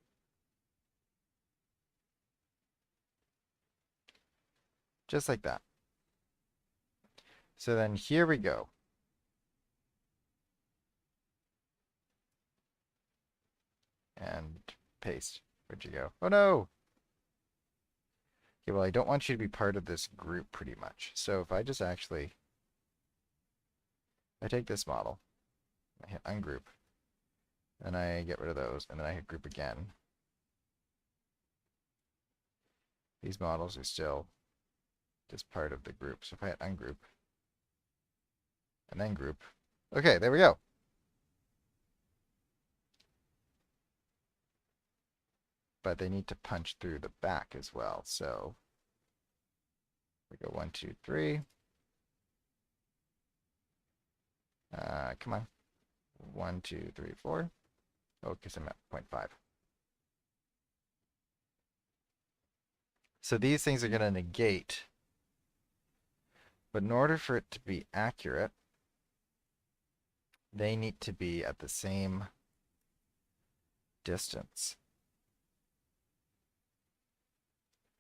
Just like that. So then here we go. And paste. Where'd you go? Oh no! Okay, well I don't want you to be part of this group pretty much. So if I just actually, I take this model, I hit ungroup, and I get rid of those, and then I hit group again. These models are still just part of the group. So if I hit ungroup, and then group, okay, there we go. But they need to punch through the back as well. So we go 1, 2, 3. Come on. 1, 2, 3, 4. Oh, because I'm at 0.5. So these things are going to negate. But in order for it to be accurate, they need to be at the same distance.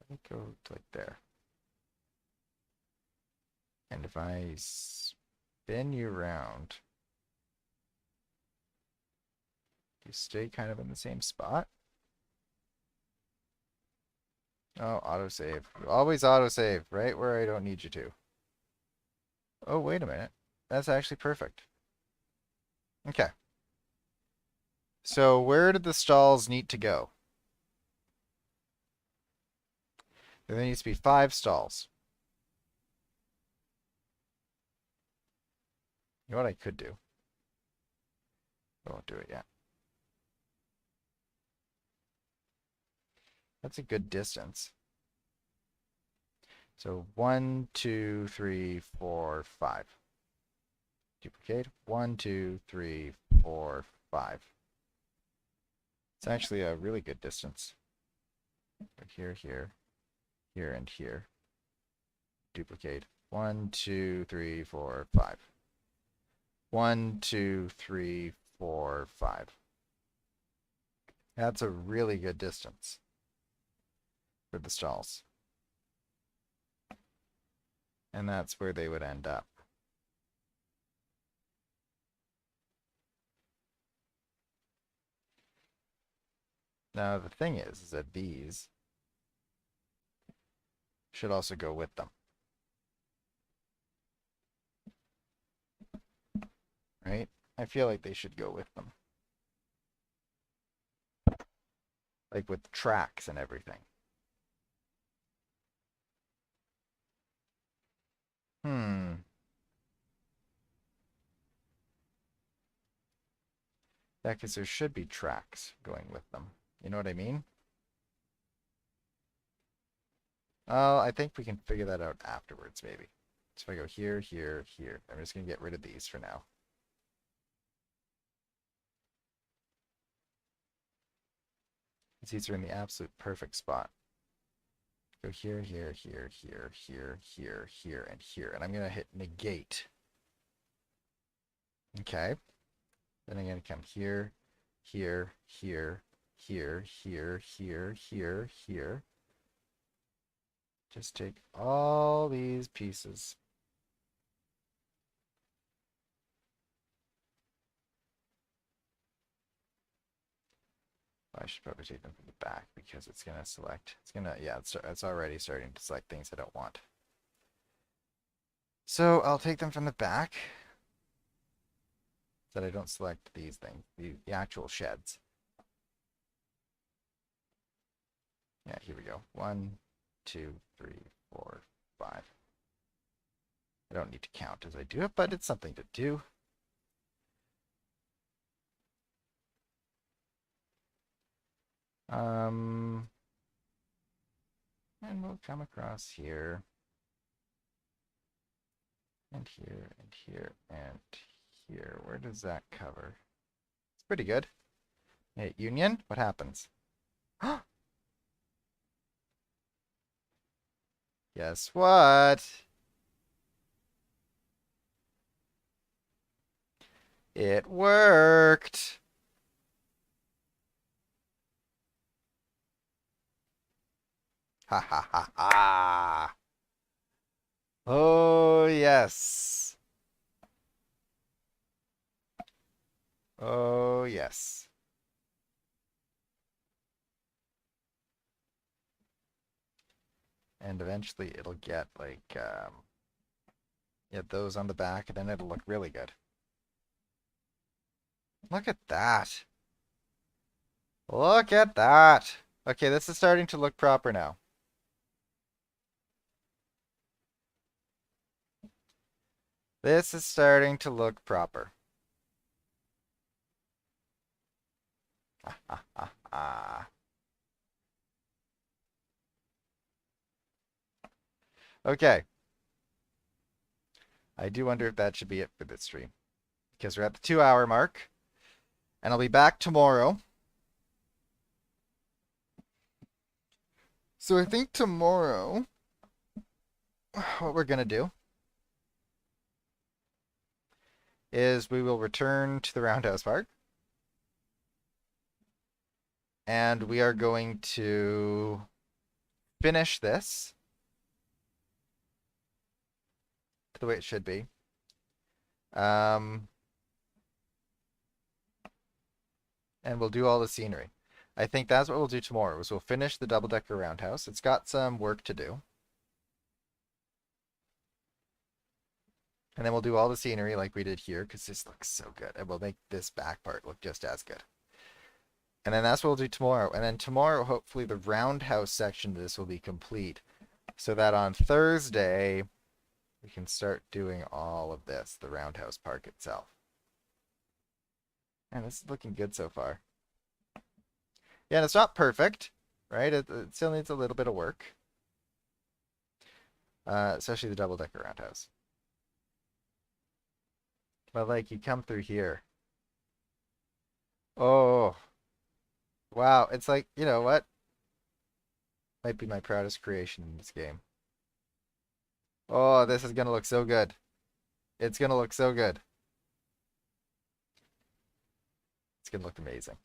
Let me go to like there. And if I spin you around, you stay kind of in the same spot. Oh, autosave. You always autosave right where I don't need you to. Oh, wait a minute. That's actually perfect. Okay. So where did the stalls need to go? There needs to be 5 stalls. You know what I could do? I won't do it yet. That's a good distance. So 1, 2, 3, 4, 5. Duplicate. 1, 2, 3, 4, 5. It's actually a really good distance. Here, here, here, and here. Duplicate. 1, 2, 3, 4, 5. 1, 2, 3, 4, 5. That's a really good distance for the stalls. And that's where they would end up. Now the thing is that these should also go with them. Right? I feel like they should go with them. Like with tracks and everything. Yeah, because there should be tracks going with them. You know what I mean? Oh, I think we can figure that out afterwards, maybe. So if I go here, here, here. I'm just going to get rid of these for now. These are in the absolute perfect spot. Go here, here, here, here, here, here, here, and here. And I'm going to hit negate. Okay. Then I'm going to come here, here, here, here, here, here, here, here. Just take all these pieces. I should probably take them from the back because it's going to select. It's going to, yeah, it's already starting to select things I don't want. So I'll take them from the back so that I don't select these things, the actual sheds. Yeah, here we go. 1, 2, 3, 4, 5. I don't need to count as I do it, but it's something to do. And we'll come across here, and here, and here, and here. Where does that cover? It's pretty good. Hey, Union, what happens? Guess what? It worked. Ha ha ha ha. Oh, yes. Oh, yes. And eventually it'll get like, yeah, those on the back, and then it'll look really good. Look at that. Look at that. Okay, this is starting to look proper now. This is starting to look proper. Okay. I do wonder if that should be it for this stream. because we're at the 2 hour mark. And I'll be back tomorrow. So I think tomorrow, what we're going to do is we will return to the Roundhouse Park. And we are going to finish this to the way it should be. And we'll do all the scenery. I think that's what we'll do tomorrow, is we'll finish the double-decker roundhouse. It's got some work to do. And then we'll do all the scenery like we did here, because this looks so good. And we'll make this back part look just as good. And then that's what we'll do tomorrow. And then tomorrow, hopefully, the roundhouse section of this will be complete, so that on Thursday, we can start doing all of this, the roundhouse park itself. And this is looking good so far. Yeah, and it's not perfect, right? It still needs a little bit of work. Especially the double-decker roundhouse. But, like, you come through here. Oh. Wow, it's like, you know what? Might be my proudest creation in this game. Oh, this is gonna look so good. It's gonna look so good. It's gonna look amazing.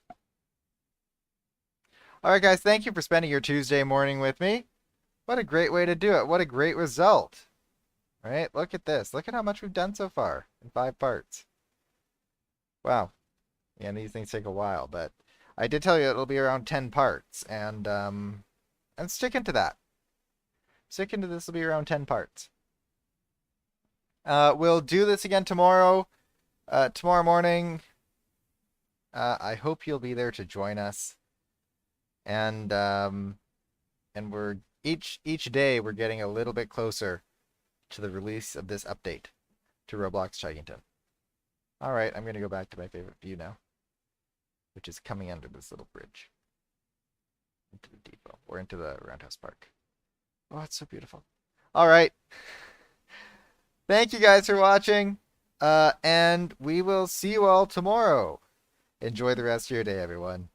All right, guys, thank you for spending your Tuesday morning with me. What a great way to do it. What a great result. All right, look at this. Look at how much we've done so far in 5 parts. Wow. Yeah, these things take a while, but I did tell you it'll be around 10 parts, and sticking to that. Sticking to this will be around 10 parts. We'll do this again tomorrow. Tomorrow morning. I hope you'll be there to join us. And we're each day we're getting a little bit closer to the release of this update to Roblox Chuggington. All right, I'm gonna go back to my favorite view now, which is coming under this little bridge into the depot or into the Roundhouse Park. Oh, it's so beautiful. All right. Thank you guys for watching, and we will see you all tomorrow. Enjoy the rest of your day, everyone.